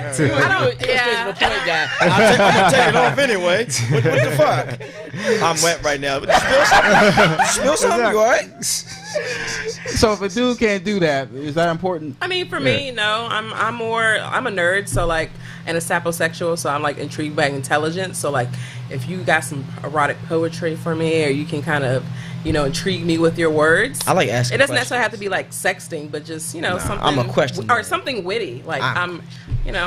Speaker 9: Yeah.
Speaker 6: I'm gonna take it off anyway. What the fuck? I'm wet right now. Spill something. You all right?
Speaker 2: So if a dude can't do that, is that important?
Speaker 9: I mean, for me, no. I'm a nerd, so like, and a sapiosexual, so I'm like intrigued by intelligence. So like, if you got some erotic poetry for me, or you can kind of, intrigue me with your words.
Speaker 6: I like asking.
Speaker 9: It doesn't necessarily have to be like sexting, but just something.
Speaker 6: I'm a question
Speaker 9: or something witty. Like I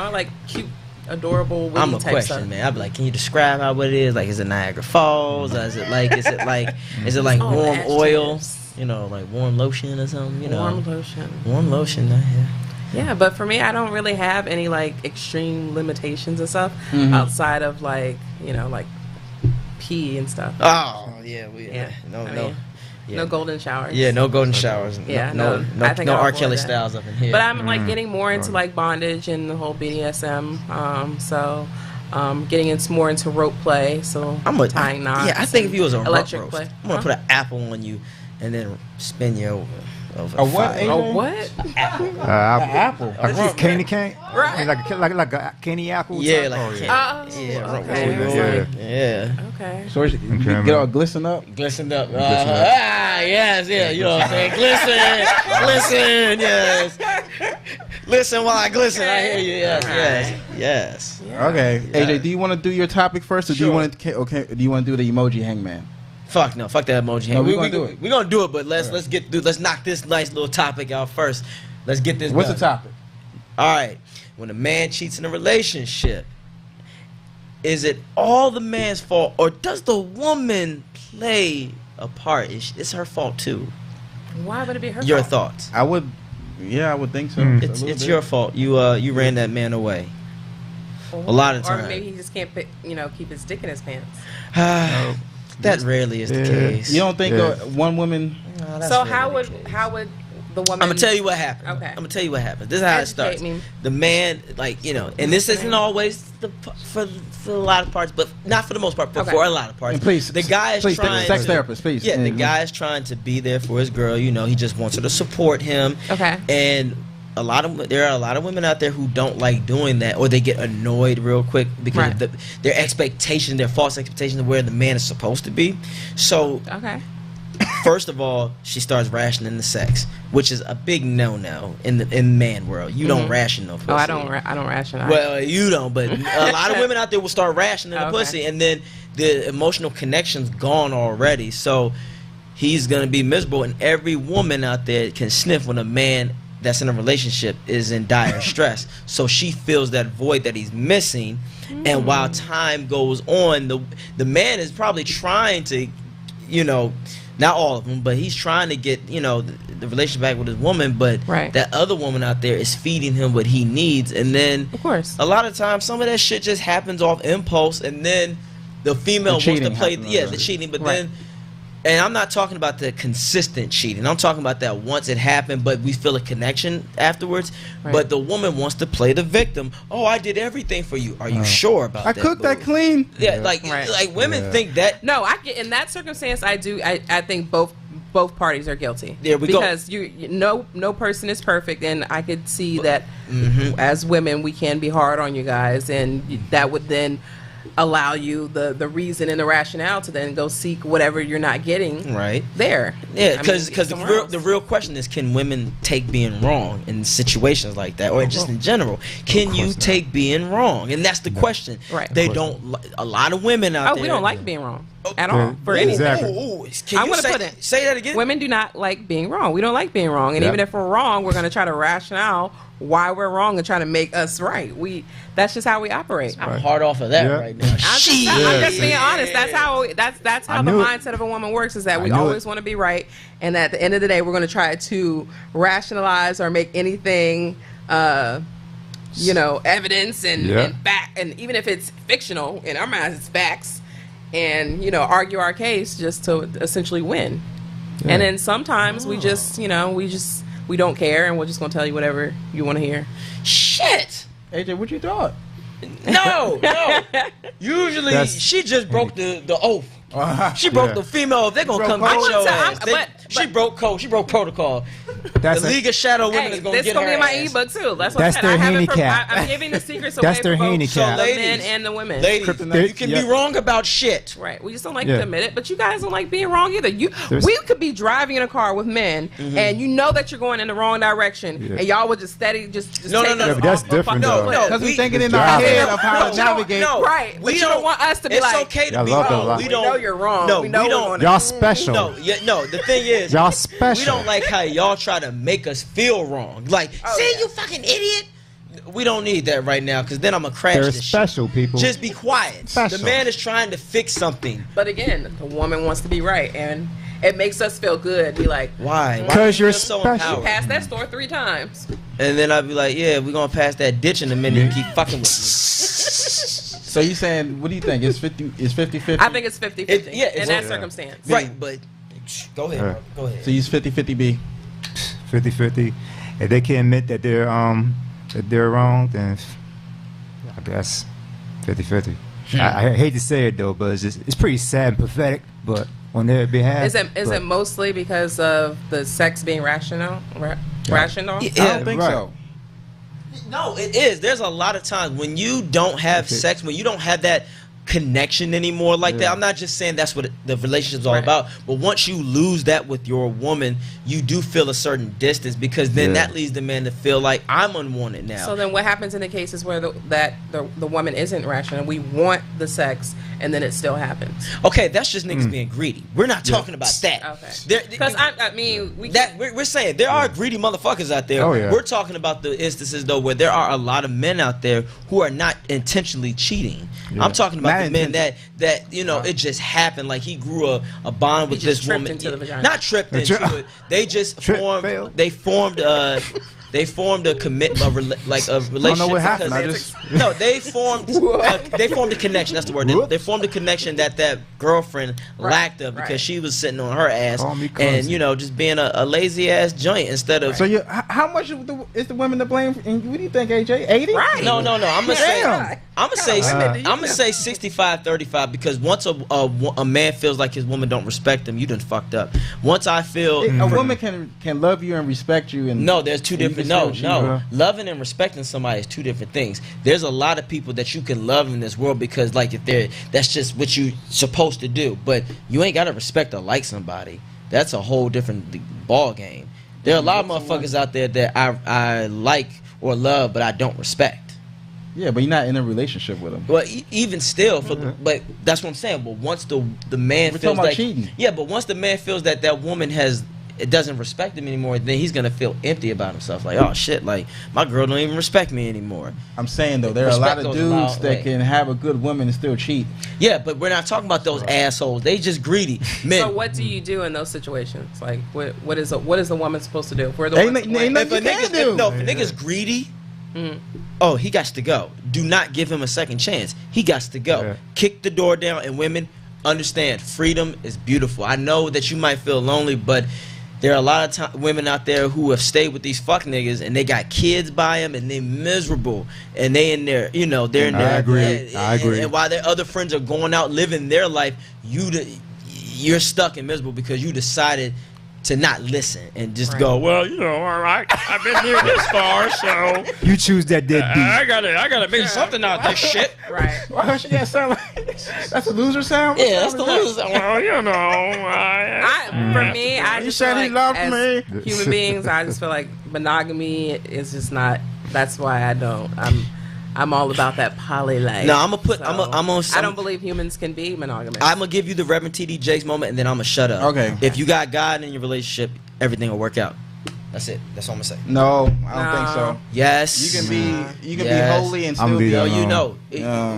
Speaker 9: like cute, adorable, witty
Speaker 6: I'm a
Speaker 9: type
Speaker 6: question,
Speaker 9: stuff.
Speaker 6: man. I'd be like, can you describe how it is? Like, is it Niagara Falls? Or is it like warm oil? Like warm lotion or something.
Speaker 9: Warm lotion.
Speaker 6: Warm lotion.
Speaker 9: Yeah, but for me, I don't really have any like extreme limitations and stuff outside of like like pee and stuff.
Speaker 6: Oh yeah,
Speaker 9: no golden showers.
Speaker 6: Yeah, no golden showers.
Speaker 9: Yeah,
Speaker 6: no
Speaker 9: I think
Speaker 6: R.
Speaker 9: I'll
Speaker 6: Kelly
Speaker 9: avoid that.
Speaker 6: styles up in here.
Speaker 9: But I'm like getting more into like bondage and the whole BDSM. Getting more into rope play. So tying knots.
Speaker 6: Yeah, I think if you was a
Speaker 9: electric
Speaker 6: rope
Speaker 9: play,
Speaker 6: roast, I'm gonna put an apple on you and then spin you over.
Speaker 2: A what?
Speaker 9: A what?
Speaker 2: Apple.
Speaker 7: Like a candy cane?
Speaker 9: Right.
Speaker 7: Like a candy apple?
Speaker 6: Yeah, like
Speaker 9: okay.
Speaker 6: Yeah.
Speaker 9: Okay.
Speaker 2: So you get all glistened up?
Speaker 6: Glistened up. Yes, yeah. You know what I'm saying? Glisten, yes. Listen while I glisten. I hear you. Yes.
Speaker 2: Okay. AJ, do you want to do your topic first, or do you want to? Okay. Do you want to do the emoji hangman?
Speaker 6: Fuck no, fuck that emoji.
Speaker 2: No, we're gonna do it.
Speaker 6: We're gonna do it, but let's knock this nice little topic out first. Let's get this.
Speaker 2: What's
Speaker 6: done.
Speaker 2: the topic?
Speaker 6: All right. When a man cheats in a relationship, is it all the man's fault, or does the woman play a part? It's her fault too.
Speaker 9: Why would it be her
Speaker 6: Your
Speaker 9: fault?
Speaker 6: thoughts?
Speaker 2: I would think so.
Speaker 6: It's your fault. You ran that man away. A lot of times.
Speaker 9: Or maybe he just can't keep his dick in his pants.
Speaker 6: That rarely is the case.
Speaker 2: You don't think one woman?
Speaker 9: So how would the woman?
Speaker 6: I'm gonna tell you what happened.
Speaker 9: Okay.
Speaker 6: I'm gonna tell you what happened. This is how it starts.
Speaker 9: Me.
Speaker 6: The man, and this isn't always for a lot of parts, but not for the most part, but for a lot of parts.
Speaker 2: And please,
Speaker 6: the guy is trying.
Speaker 2: Sex therapist, please.
Speaker 6: Yeah, the guy is trying to be there for his girl. He just wants her to support him.
Speaker 9: Okay.
Speaker 6: And there are a lot of women out there who don't like doing that, or they get annoyed real quick because of their expectation, their false expectations of where the man is supposed to be. So, first of all, she starts rationing the sex, which is a big no-no in man world. You don't ration no pussy.
Speaker 9: Oh, I don't ration.
Speaker 6: Well, you don't, but a lot of women out there will start rationing the pussy, and then the emotional connection's gone already. So he's gonna be miserable, and every woman out there can sniff when a man that's in a relationship is in dire stress. So she feels that void that he's missing, and while time goes on, the man is probably trying to, not all of them, but he's trying to get the relationship back with his woman, but that other woman out there is feeding him what he needs, and then
Speaker 9: of course
Speaker 6: a lot of times some of that shit just happens off impulse, and then the female wants to play the cheating, but then And I'm not talking about the consistent cheating. I'm talking about that once it happened, but we feel a connection afterwards.
Speaker 9: Right.
Speaker 6: But the woman wants to play the victim. Oh, I did everything for you. Are you sure about
Speaker 2: I
Speaker 6: that?
Speaker 2: cooked that clean.
Speaker 6: Yeah, like women think that.
Speaker 9: No, I get in that circumstance. I think both parties are guilty.
Speaker 6: There we go.
Speaker 9: Because no person is perfect, and I could see that as women we can be hard on you guys, and that would then allow you the reason and the rationale to then go seek whatever you're not getting there.
Speaker 6: Yeah, because the real question is, can women take being wrong in situations like that, or just in general? Can you take being wrong? And that's the question.
Speaker 9: Right.
Speaker 6: They don't. A lot of women out there.
Speaker 9: We don't like being wrong at all for anything.
Speaker 6: Can
Speaker 9: I'm
Speaker 6: you
Speaker 9: gonna put it.
Speaker 6: say that again?
Speaker 9: Women do not like being wrong. We don't like being wrong, and even if we're wrong, we're going to try to rationale why we're wrong and try to make us right. That's just how we operate.
Speaker 6: I'm hard off of that right now.
Speaker 9: I'm just being honest. That's how the mindset of a woman works. Is that we always want to be right, and at the end of the day, we're going to try to rationalize or make anything, evidence and fact, and even if it's fictional in our minds, it's facts, and argue our case just to essentially win. Yeah. And then sometimes we just we don't care, and we're just gonna tell you whatever you want to hear.
Speaker 6: Shit,
Speaker 2: AJ, what you thought?
Speaker 6: No. Usually, she just broke the oath. She broke the female oath. They're gonna come get your ass. She broke code. She broke protocol. The League of Shadow Women is gonna get her
Speaker 9: gonna be in my
Speaker 6: ass.
Speaker 9: ebook too. That's what I said.
Speaker 7: Their handicap.
Speaker 9: I'm giving the secrets away
Speaker 7: That's their
Speaker 9: for both
Speaker 7: handicap.
Speaker 9: the men and the women.
Speaker 6: Ladies, you can be wrong about shit.
Speaker 9: Right. We just don't like to admit it, but you guys don't like being wrong either. We could be driving in a car with men, and you know that you're going in the wrong direction, and y'all would just steady just
Speaker 7: No,
Speaker 9: take us
Speaker 7: but that's
Speaker 9: off
Speaker 7: different, though.
Speaker 2: Because we're thinking in our head of how to navigate.
Speaker 9: Right. But you don't want us to be like,
Speaker 6: it's okay to be wrong.
Speaker 9: We know you're wrong.
Speaker 6: No,
Speaker 9: we don't.
Speaker 7: Y'all special.
Speaker 6: No, the thing is,
Speaker 7: y'all special.
Speaker 6: We don't like how y'all try to make us feel wrong. Like, you fucking idiot. We don't need that right now, because then I'm gonna crash
Speaker 7: They're
Speaker 6: this
Speaker 7: special
Speaker 6: shit.
Speaker 7: people.
Speaker 6: Just be quiet.
Speaker 7: Special.
Speaker 6: The man is trying to fix something.
Speaker 9: But again, the woman wants to be right, and it makes us feel good. Be like,
Speaker 6: why?
Speaker 7: Because you're
Speaker 6: so
Speaker 7: special.
Speaker 9: You passed that store 3 times.
Speaker 6: And then I'd be like, yeah, we're gonna pass that ditch in a minute and keep fucking with me.
Speaker 2: So you saying, what do you think? It's 50-50?
Speaker 9: I think it's 50-50 in that circumstance.
Speaker 6: Right, but go ahead. Go ahead.
Speaker 2: So use 50-50 B.
Speaker 7: 50-50. If they can admit that they're wrong, then I guess 50-50. I hate to say it though, but it's pretty sad and pathetic. But on their behalf,
Speaker 9: is it mostly because of the sex being rational? Rational?
Speaker 2: I don't think so.
Speaker 6: No, it is. There's a lot of times when you don't have sex, when you don't have that connection anymore like that. I'm not just saying that's what the relationship's all about, but once you lose that with your woman, you do feel a certain distance, because then that leads the man to feel like I'm unwanted now.
Speaker 9: So then what happens in the cases where the woman isn't rational? We want the sex, and then it still happens.
Speaker 6: Okay, that's just niggas being greedy. We're not talking about that.
Speaker 9: Okay. Because I mean,
Speaker 6: we're saying there are greedy motherfuckers out there.
Speaker 7: Oh, yeah.
Speaker 6: We're talking about the instances though where there are a lot of men out there who are not intentionally cheating. I'm talking about the men that it just happened. Like he grew a bond with this woman.
Speaker 9: Into the vagina.
Speaker 6: Not tripped into it. They just formed. They formed a relationship.
Speaker 2: I don't know what happened.
Speaker 6: They formed a connection. That's the word. They formed a connection that girlfriend lacked of, because she was sitting on her ass and just being a lazy ass joint instead of.
Speaker 2: So how much is the women to blame? And what do you think, AJ? 80?
Speaker 9: Right.
Speaker 6: No. I'm gonna say 65-35, because once a man feels like his woman don't respect him, you done fucked up. Once I feel
Speaker 2: a woman can love you and respect you, and
Speaker 6: there's two different. No. Loving and respecting somebody is two different things. There's a lot of people that you can love in this world because, like, that's just what you supposed to do. But you ain't gotta respect or like somebody. That's a whole different ball game. There are a lot of motherfuckers out there that I like or love, but I don't respect.
Speaker 2: Yeah, but you're not in a relationship with them.
Speaker 6: Well, even still, but that's what I'm saying. But once the man feels like
Speaker 2: cheating.
Speaker 6: Yeah, but once the man feels that woman doesn't respect him anymore, then he's gonna feel empty about himself. Like, oh shit, like my girl don't even respect me anymore.
Speaker 2: I'm saying though, there are a lot of dudes that can have a good woman and still cheat.
Speaker 6: Yeah, but we're not talking about those assholes. They just greedy men.
Speaker 9: So what do you do in those situations? Like, what is the woman supposed to do? If a
Speaker 6: nigga's greedy, oh, he got to go. Do not give him a second chance. He got to go. Kick the door down, and women, understand, freedom is beautiful. I know that you might feel lonely, but there are a lot of women out there who have stayed with these fuck niggas and they got kids by them and they miserable and they in there, you know, they're in there.
Speaker 7: I agree.
Speaker 6: And while their other friends are going out living their life, you're stuck and miserable because you decided to not listen and just go, well, you know, all right, I've been here this far, so
Speaker 7: you choose that dead beat.
Speaker 6: I gotta make something out of this shit.
Speaker 9: Right.
Speaker 2: Why she gotta sound like that's a loser sound?
Speaker 6: Yeah, that's the loser sound. Well, you know,
Speaker 9: for me, I just feel
Speaker 2: said he
Speaker 9: like
Speaker 2: loved
Speaker 9: as
Speaker 2: me.
Speaker 9: human beings, I just feel like monogamy is just not. That's why I don't. I'm all about that poly life.
Speaker 6: No, I'm gonna put.
Speaker 9: So,
Speaker 6: I
Speaker 9: don't believe humans can be monogamous.
Speaker 6: I'm gonna give you the Reverend T.D. Jakes moment, and then I'm gonna shut up.
Speaker 2: Okay.
Speaker 6: If you got God in your relationship, everything will work out. That's it. That's all I'm gonna say.
Speaker 2: No, I don't think so.
Speaker 6: Yes.
Speaker 2: You can be holy and still be.
Speaker 6: No, you know.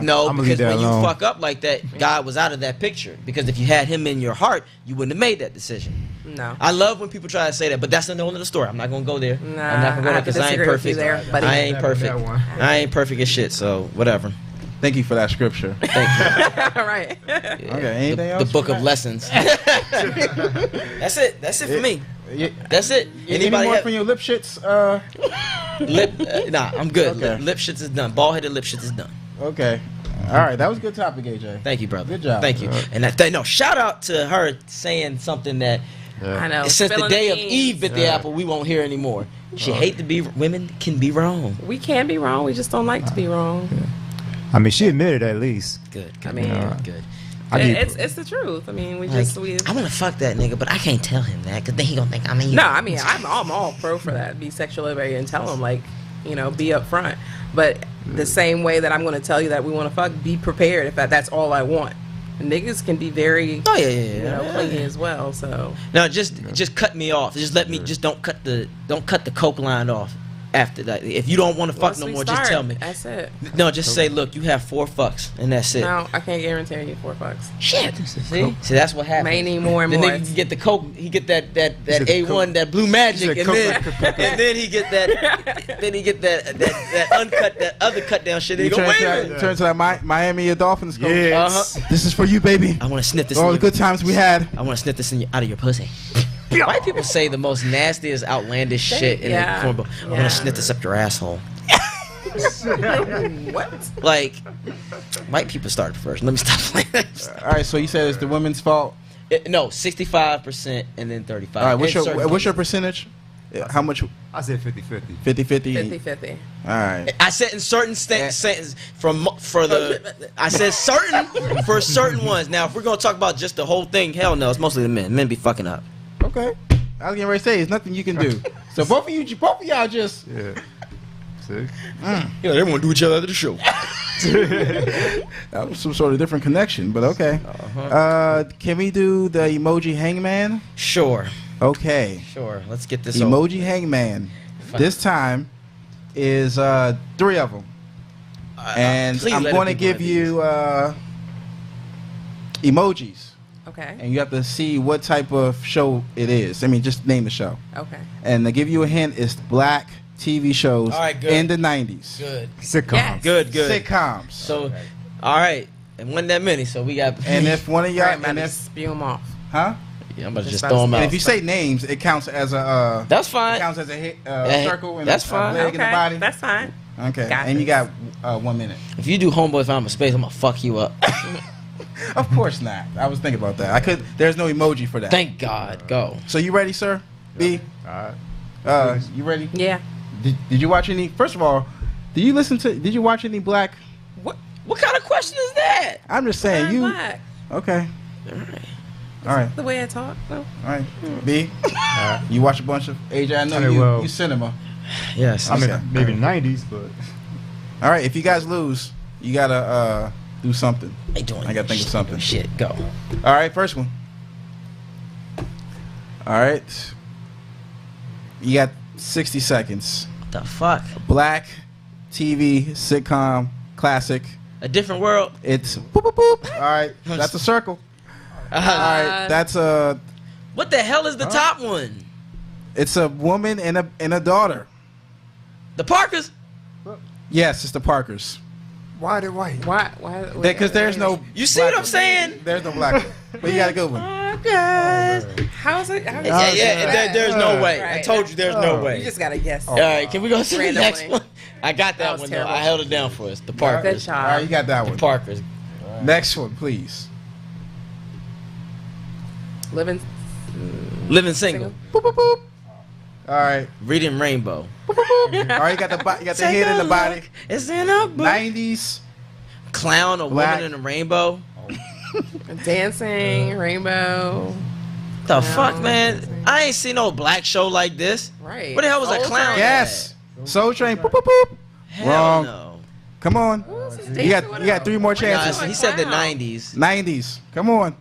Speaker 6: No, because when you
Speaker 7: alone.
Speaker 6: fuck up like that, God was out of that picture. Because if you had Him in your heart, you wouldn't have made that decision.
Speaker 9: No.
Speaker 6: I love when people try to say that, but that's the whole of the story. I'm not gonna go there.
Speaker 9: Nah,
Speaker 6: I'm not gonna go there
Speaker 9: I have to
Speaker 6: because I ain't
Speaker 9: disagree with you
Speaker 6: perfect.
Speaker 9: there, buddy.
Speaker 6: I ain't perfect. I ain't perfect as shit. So whatever.
Speaker 2: Thank you for that scripture.
Speaker 6: Thank you.
Speaker 9: Right.
Speaker 2: Okay. Anything
Speaker 6: The
Speaker 2: else?
Speaker 6: book of lessons. That's it. That's it for me. That's it.
Speaker 2: Any more from your lip shits?
Speaker 6: Nah, I'm good.
Speaker 2: Okay.
Speaker 6: Lip shits is done. Bald headed lip shits is done.
Speaker 2: Okay. All right. That was a good topic, AJ.
Speaker 6: Thank you, brother.
Speaker 2: Good job.
Speaker 6: Thank you. And no, shout out to her saying something that
Speaker 9: I know.
Speaker 6: since the
Speaker 9: Spilling
Speaker 6: day of
Speaker 9: beans.
Speaker 6: Eve bit the apple, we won't hear anymore. She hate to be. Women can be wrong.
Speaker 9: We can be wrong. We just don't like to be wrong.
Speaker 7: I mean, she admitted at least.
Speaker 6: Good.
Speaker 9: I mean,
Speaker 6: good.
Speaker 9: it's the truth. I mean, we
Speaker 6: I want to fuck that nigga, but I can't tell him that because then he gonna think I'm evil.
Speaker 9: No, I mean, I'm all pro for that. Be sexual liberated and tell him, like, you know, be upfront. But the same way that I'm going to tell you that we want to fuck, be prepared if that's all I want. Niggas can be very, you know, clingy as well. So
Speaker 6: no, just cut me off. Just let me. Just don't cut the coke line off. After that, if you don't want to fuck no more, just tell me.
Speaker 9: That's it.
Speaker 6: No, just say, look, you have 4 fucks, and that's it.
Speaker 9: No, I can't guarantee you 4 fucks.
Speaker 6: Shit. See, that's what happens.
Speaker 9: May need more and
Speaker 6: the
Speaker 9: more.
Speaker 6: Nigga get the coke. He get that A1, that blue magic, and then he get that. Then he get that uncut, that other cut down shit. And he go, wait a minute.
Speaker 2: Turn to that Miami Dolphins coach.
Speaker 7: Yes.
Speaker 2: This is for you, baby.
Speaker 6: I want to sniff this.
Speaker 2: All the good times we had.
Speaker 6: I want to sniff this out of your pussy. White people say the most nastiest, outlandish shit in the cornball. I want to sniff this up your asshole.
Speaker 9: What?
Speaker 6: Like, white people started first. Let me stop playing.
Speaker 2: All right, so you said it's the women's fault.
Speaker 6: No, 65% and then 35%.
Speaker 2: All right, what's your percentage? How much?
Speaker 7: I said 50-50.
Speaker 2: 50-50.
Speaker 9: 50-50.
Speaker 2: All right.
Speaker 6: I said in certain sentences I said certain for certain ones. Now, if we're gonna talk about just the whole thing, hell no, it's mostly the men. Men be fucking up.
Speaker 2: Okay. I was getting ready to say, there's nothing you can do. So both of y'all just.
Speaker 7: Yeah. See?
Speaker 6: Yeah, they want to do each other after the show.
Speaker 2: That was some sort of different connection, but okay. Can we do the emoji hangman?
Speaker 6: Sure.
Speaker 2: Okay.
Speaker 6: Sure. Let's get this
Speaker 2: emoji hangman. This time is 3 of them, and I'm going to give you emojis.
Speaker 9: Okay.
Speaker 2: And you have to see what type of show it is. I mean, just name the show.
Speaker 9: Okay.
Speaker 2: And to give you a hint, it's black TV shows in the 90s.
Speaker 6: Good.
Speaker 7: Sitcoms.
Speaker 9: Yes.
Speaker 6: Good.
Speaker 2: Sitcoms.
Speaker 6: So, all right. And wasn't that many, so we got.
Speaker 2: And if one of y'all,
Speaker 9: Right, and spew them off.
Speaker 2: huh?
Speaker 6: Yeah, I'm about to just
Speaker 9: about
Speaker 6: throw them
Speaker 2: And
Speaker 6: out.
Speaker 2: if you say names, it counts as a.
Speaker 6: That's fine.
Speaker 2: It counts as a hit,
Speaker 6: Hey,
Speaker 2: circle and
Speaker 6: that's
Speaker 2: a
Speaker 6: fine.
Speaker 2: leg in the body.
Speaker 9: That's fine.
Speaker 2: Okay.
Speaker 9: Got
Speaker 2: And you
Speaker 9: this.
Speaker 2: got 1 minute.
Speaker 6: If you do Homeboy Found My Space, I'm gonna fuck you up.
Speaker 2: Of course not. I was thinking about that. There's no emoji for that.
Speaker 6: Thank God. Go.
Speaker 2: So you ready, sir? B?
Speaker 7: All right.
Speaker 2: You ready?
Speaker 9: Yeah.
Speaker 2: Did you watch any? First of all, did you watch any black?
Speaker 6: What kind of question is that?
Speaker 2: I'm just saying
Speaker 9: I'm
Speaker 2: you.
Speaker 9: black.
Speaker 2: Okay. All right.
Speaker 9: The way I talk. No.
Speaker 2: All right. B. You watch a bunch of AJ. I know
Speaker 7: I mean, well-
Speaker 2: you cinema.
Speaker 6: Yes.
Speaker 7: I mean,
Speaker 2: Okay.
Speaker 7: maybe 90s, but.
Speaker 2: All right. If you guys lose, you gotta do something.
Speaker 6: I
Speaker 2: gotta think of something.
Speaker 6: Shit. Go.
Speaker 2: All right. First one. All right. You got 60 seconds.
Speaker 6: What the fuck?
Speaker 2: Black TV sitcom classic.
Speaker 6: A different world.
Speaker 2: It's boop boop boop. All right. That's a circle. All right. That's a.
Speaker 6: What the hell is the top one?
Speaker 2: It's a woman and a daughter.
Speaker 6: The Parkers.
Speaker 2: Yes, it's the Parkers.
Speaker 7: Why the white?
Speaker 9: Why?
Speaker 2: Because there's no.
Speaker 6: You see what I'm saying?
Speaker 2: There's no black one. But you got a good one.
Speaker 9: How's it?
Speaker 6: There's no way. I told you there's no way.
Speaker 9: You just gotta guess.
Speaker 6: All right, can we go to the
Speaker 9: Randomly.
Speaker 6: next one? I got that one
Speaker 9: terrible.
Speaker 6: though. I held it down for us. The Parkers.
Speaker 9: Good job.
Speaker 2: All right, you got that one.
Speaker 6: The Parkers.
Speaker 2: Next one, please.
Speaker 9: Living
Speaker 6: single.
Speaker 2: Boop, boop, boop. All right.
Speaker 6: Reading Rainbow.
Speaker 2: All right, you got the head and the body.
Speaker 6: It's in a book.
Speaker 2: 90s.
Speaker 6: Clown, a
Speaker 2: Black.
Speaker 6: woman in a rainbow.
Speaker 9: Dancing, rainbow.
Speaker 6: The fuck, man? I ain't seen no black show like this.
Speaker 9: Right.
Speaker 6: What the hell was that clown?
Speaker 2: Yes. Soul Train. Boop, boop, boop.
Speaker 6: Hell
Speaker 2: Wrong.
Speaker 6: no.
Speaker 2: Come on. You got 3 more chances.
Speaker 6: He said the 90s.
Speaker 2: 90s. Come on.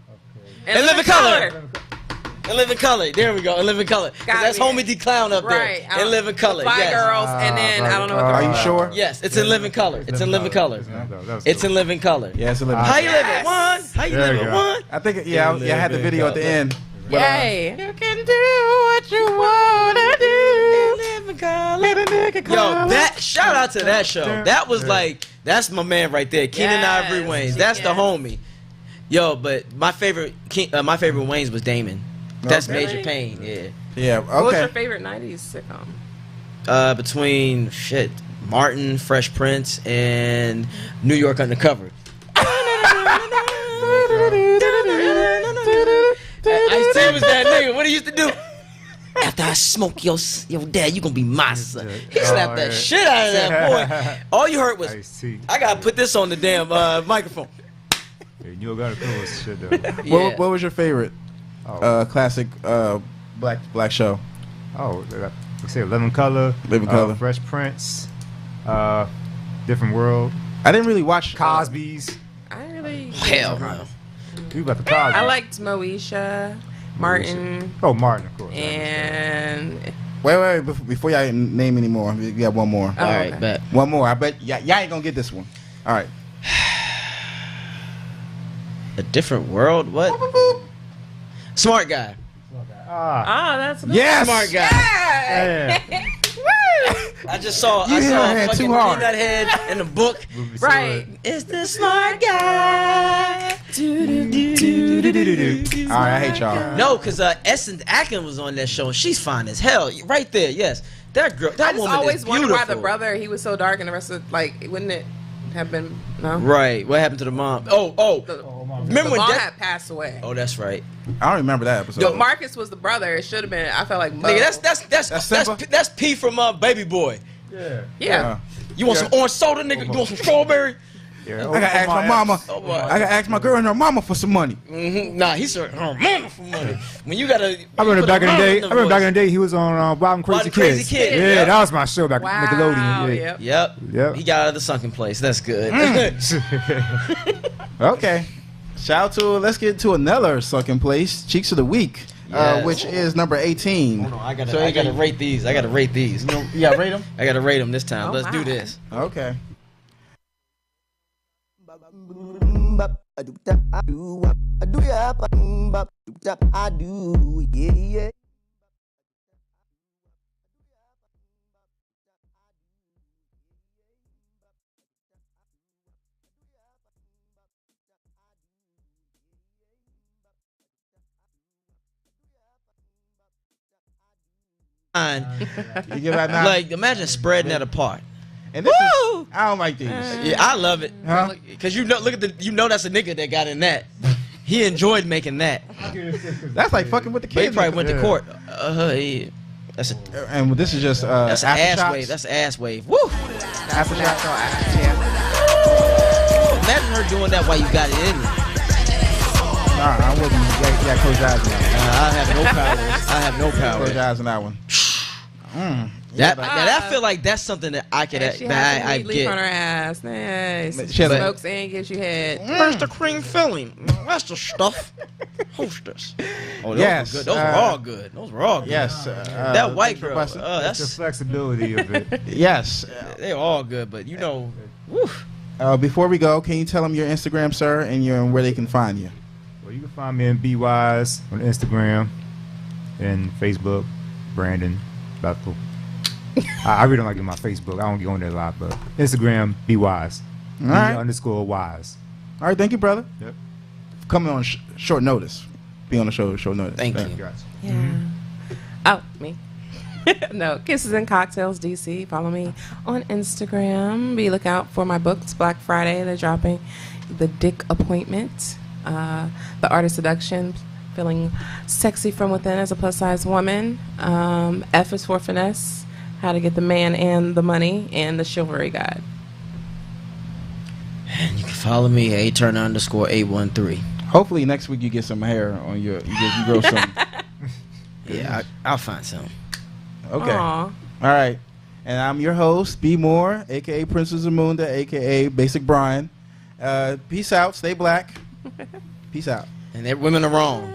Speaker 6: In Living Color. In Living Color. There we go. In Living Color. 'Cause that's Homie D Clown up
Speaker 9: Right.
Speaker 6: there. In Living Color.
Speaker 9: Five
Speaker 6: Yes.
Speaker 9: girls, and then I don't know what the
Speaker 2: Are you sure?
Speaker 6: Yes, it's in Living Color. It's in Living Color. It's in Living Color.
Speaker 2: Yeah, it's in Living
Speaker 6: How
Speaker 2: Color.
Speaker 6: you living? One. How you
Speaker 7: There you
Speaker 6: living?
Speaker 7: go.
Speaker 6: One.
Speaker 2: I think, I had the video at the end.
Speaker 9: Yay.
Speaker 2: You can do what you wanna do.
Speaker 6: Living Color. Yo, that shout out to that show. That was like, that's my man right there, Keenan Ivory Wayans. That's the homie. Yo, but my favorite Wayans was Damon. That's
Speaker 2: Okay.
Speaker 6: Major Pain. Yeah.
Speaker 2: Yeah.
Speaker 9: What was
Speaker 2: Okay.
Speaker 9: your favorite 90s sitcom?
Speaker 6: Between Martin, Fresh Prince, and New York Undercover. Ice-T was that nigga. What he used to do? After I smoke your dad, you gonna be my son. He slapped that shit out of that boy. All you heard was, I gotta put this on the damn microphone.
Speaker 7: You gotta cool shit though.
Speaker 2: What was your favorite classic black show?
Speaker 7: Oh, let's say Living Color.
Speaker 2: Living Color.
Speaker 7: Fresh Prince. Different World.
Speaker 2: I didn't really watch
Speaker 7: Cosby's.
Speaker 9: I really.
Speaker 6: Hell no.
Speaker 7: You about the Cosby?
Speaker 9: I liked Moesha, Martin.
Speaker 7: Oh, Martin, of course.
Speaker 9: And
Speaker 2: Wait, before y'all name any more, you got one more.
Speaker 6: All right, bet.
Speaker 2: One more. I bet y'all ain't gonna get this one. All right.
Speaker 6: A Different World? What? Smart Guy.
Speaker 9: that's
Speaker 2: Yes.
Speaker 6: Smart Guy.
Speaker 9: Yeah.
Speaker 6: I just saw
Speaker 2: You
Speaker 6: I
Speaker 2: hit
Speaker 6: saw
Speaker 2: her head
Speaker 6: fucking
Speaker 2: too hard.
Speaker 6: Peanut Head in the book.
Speaker 9: Right.
Speaker 6: It's the smart guy.
Speaker 2: All right, I hate y'all.
Speaker 6: No, because Essence Atkins was on that show, and she's fine as hell. Right there, yes. That girl, that
Speaker 9: I just
Speaker 6: woman
Speaker 9: always
Speaker 6: is
Speaker 9: wondered
Speaker 6: beautiful.
Speaker 9: why the brother, he was so dark, and the rest of, like, wouldn't it have been, no?
Speaker 6: Right. What happened to the mom? Oh. Remember
Speaker 9: the
Speaker 6: when
Speaker 9: mom
Speaker 6: that?
Speaker 9: had passed away.
Speaker 6: Oh, that's right.
Speaker 2: I don't remember that episode.
Speaker 9: Yo, Marcus was the brother. It should have been, I felt like Mo.
Speaker 6: Nigga, that's P from Baby Boy.
Speaker 9: Yeah.
Speaker 6: You want some orange soda, nigga? You want some strawberry?
Speaker 2: I gotta ask my mama. I gotta ask my girl and her mama for some money.
Speaker 6: Nah, he said her mama for money. When you gotta,
Speaker 7: I remember back in the day. He was on Wild and Crazy
Speaker 6: Wild and Crazy
Speaker 7: Kids.
Speaker 6: Kids,
Speaker 7: Yeah,
Speaker 6: yep.
Speaker 7: that was my show back
Speaker 9: Wow,
Speaker 7: Nickelodeon. Yeah.
Speaker 6: Yep. He got out of the sunken place. That's good.
Speaker 2: Okay. Shout out to, let's get to another sucking place, Cheeks of the Week,
Speaker 6: Yes.
Speaker 2: which is number 18.
Speaker 6: Hold on, I gotta rate these. I gotta rate these.
Speaker 2: You gotta rate them?
Speaker 6: I gotta rate them this time.
Speaker 9: Oh,
Speaker 6: Let's do
Speaker 9: my.
Speaker 6: this.
Speaker 2: Okay. You give that 9?
Speaker 6: Like, imagine spreading that apart.
Speaker 2: And this is, I don't like these.
Speaker 6: Yeah, I love it.
Speaker 2: Huh?
Speaker 6: Cause you know, look at that's a nigga that got in that. He enjoyed making that.
Speaker 2: That's like fucking with the
Speaker 6: But he
Speaker 2: kids.
Speaker 6: probably went to court. Yeah. That's a
Speaker 2: And this is just
Speaker 6: that's an ass
Speaker 2: aftershocks.
Speaker 6: wave. That's an ass wave. Woo!
Speaker 2: Aftershocks.
Speaker 6: Imagine her doing that while you got it in you.
Speaker 2: Nah, I wouldn't. You gotta close your eyes on that.
Speaker 6: I have no powers. I have no
Speaker 2: Close
Speaker 6: powers.
Speaker 2: your eyes on that one.
Speaker 6: That I feel like that's something that I could
Speaker 9: She
Speaker 6: that
Speaker 9: has
Speaker 6: I
Speaker 9: a leaf on her
Speaker 6: get.
Speaker 9: ass. Nice.
Speaker 2: She has a-
Speaker 9: Smokes and gives you head.
Speaker 6: Where's the cream filling? That's the stuff. Hostess. Oh, those
Speaker 2: Yes,
Speaker 6: were good. Those were all good. Those were all good.
Speaker 2: Yes.
Speaker 6: That white
Speaker 2: thanks for
Speaker 6: girl.
Speaker 2: busting.
Speaker 7: That's the
Speaker 6: That's
Speaker 7: flexibility of it.
Speaker 2: Yes.
Speaker 6: they're all good, but you know, whew.
Speaker 2: Before we go, can you tell them your Instagram, sir, and where they can find you?
Speaker 7: Well, you can find me in BWise on Instagram and Facebook, Brandon Bethel. I really don't like get my Facebook. I don't get on there a lot, but Instagram, BWise.
Speaker 2: All right.
Speaker 7: B_wise.
Speaker 2: All right, thank you, brother.
Speaker 7: Yep.
Speaker 2: Coming on short notice. Be on the show short notice.
Speaker 6: Thank you.
Speaker 9: Yeah. Oh, me. No, Kisses and Cocktails DC. Follow me on Instagram. Be lookout for my books. Black Friday, they're dropping. The Dick Appointment, The Art of Seduction, Feeling Sexy from Within as a Plus Size Woman. F is for Finesse, How to Get the Man and the Money, and The Chivalry Guide.
Speaker 6: And you can follow me, @Turner_813.
Speaker 2: Hopefully next week you get some hair on your. You grow some.
Speaker 6: Yeah, I'll find some.
Speaker 2: Okay.
Speaker 9: Aww.
Speaker 2: All right. And I'm your host, B Moore, aka Princess Zamunda, aka Basic Brian. Peace out. Stay black. Peace out.
Speaker 6: And that women are wrong.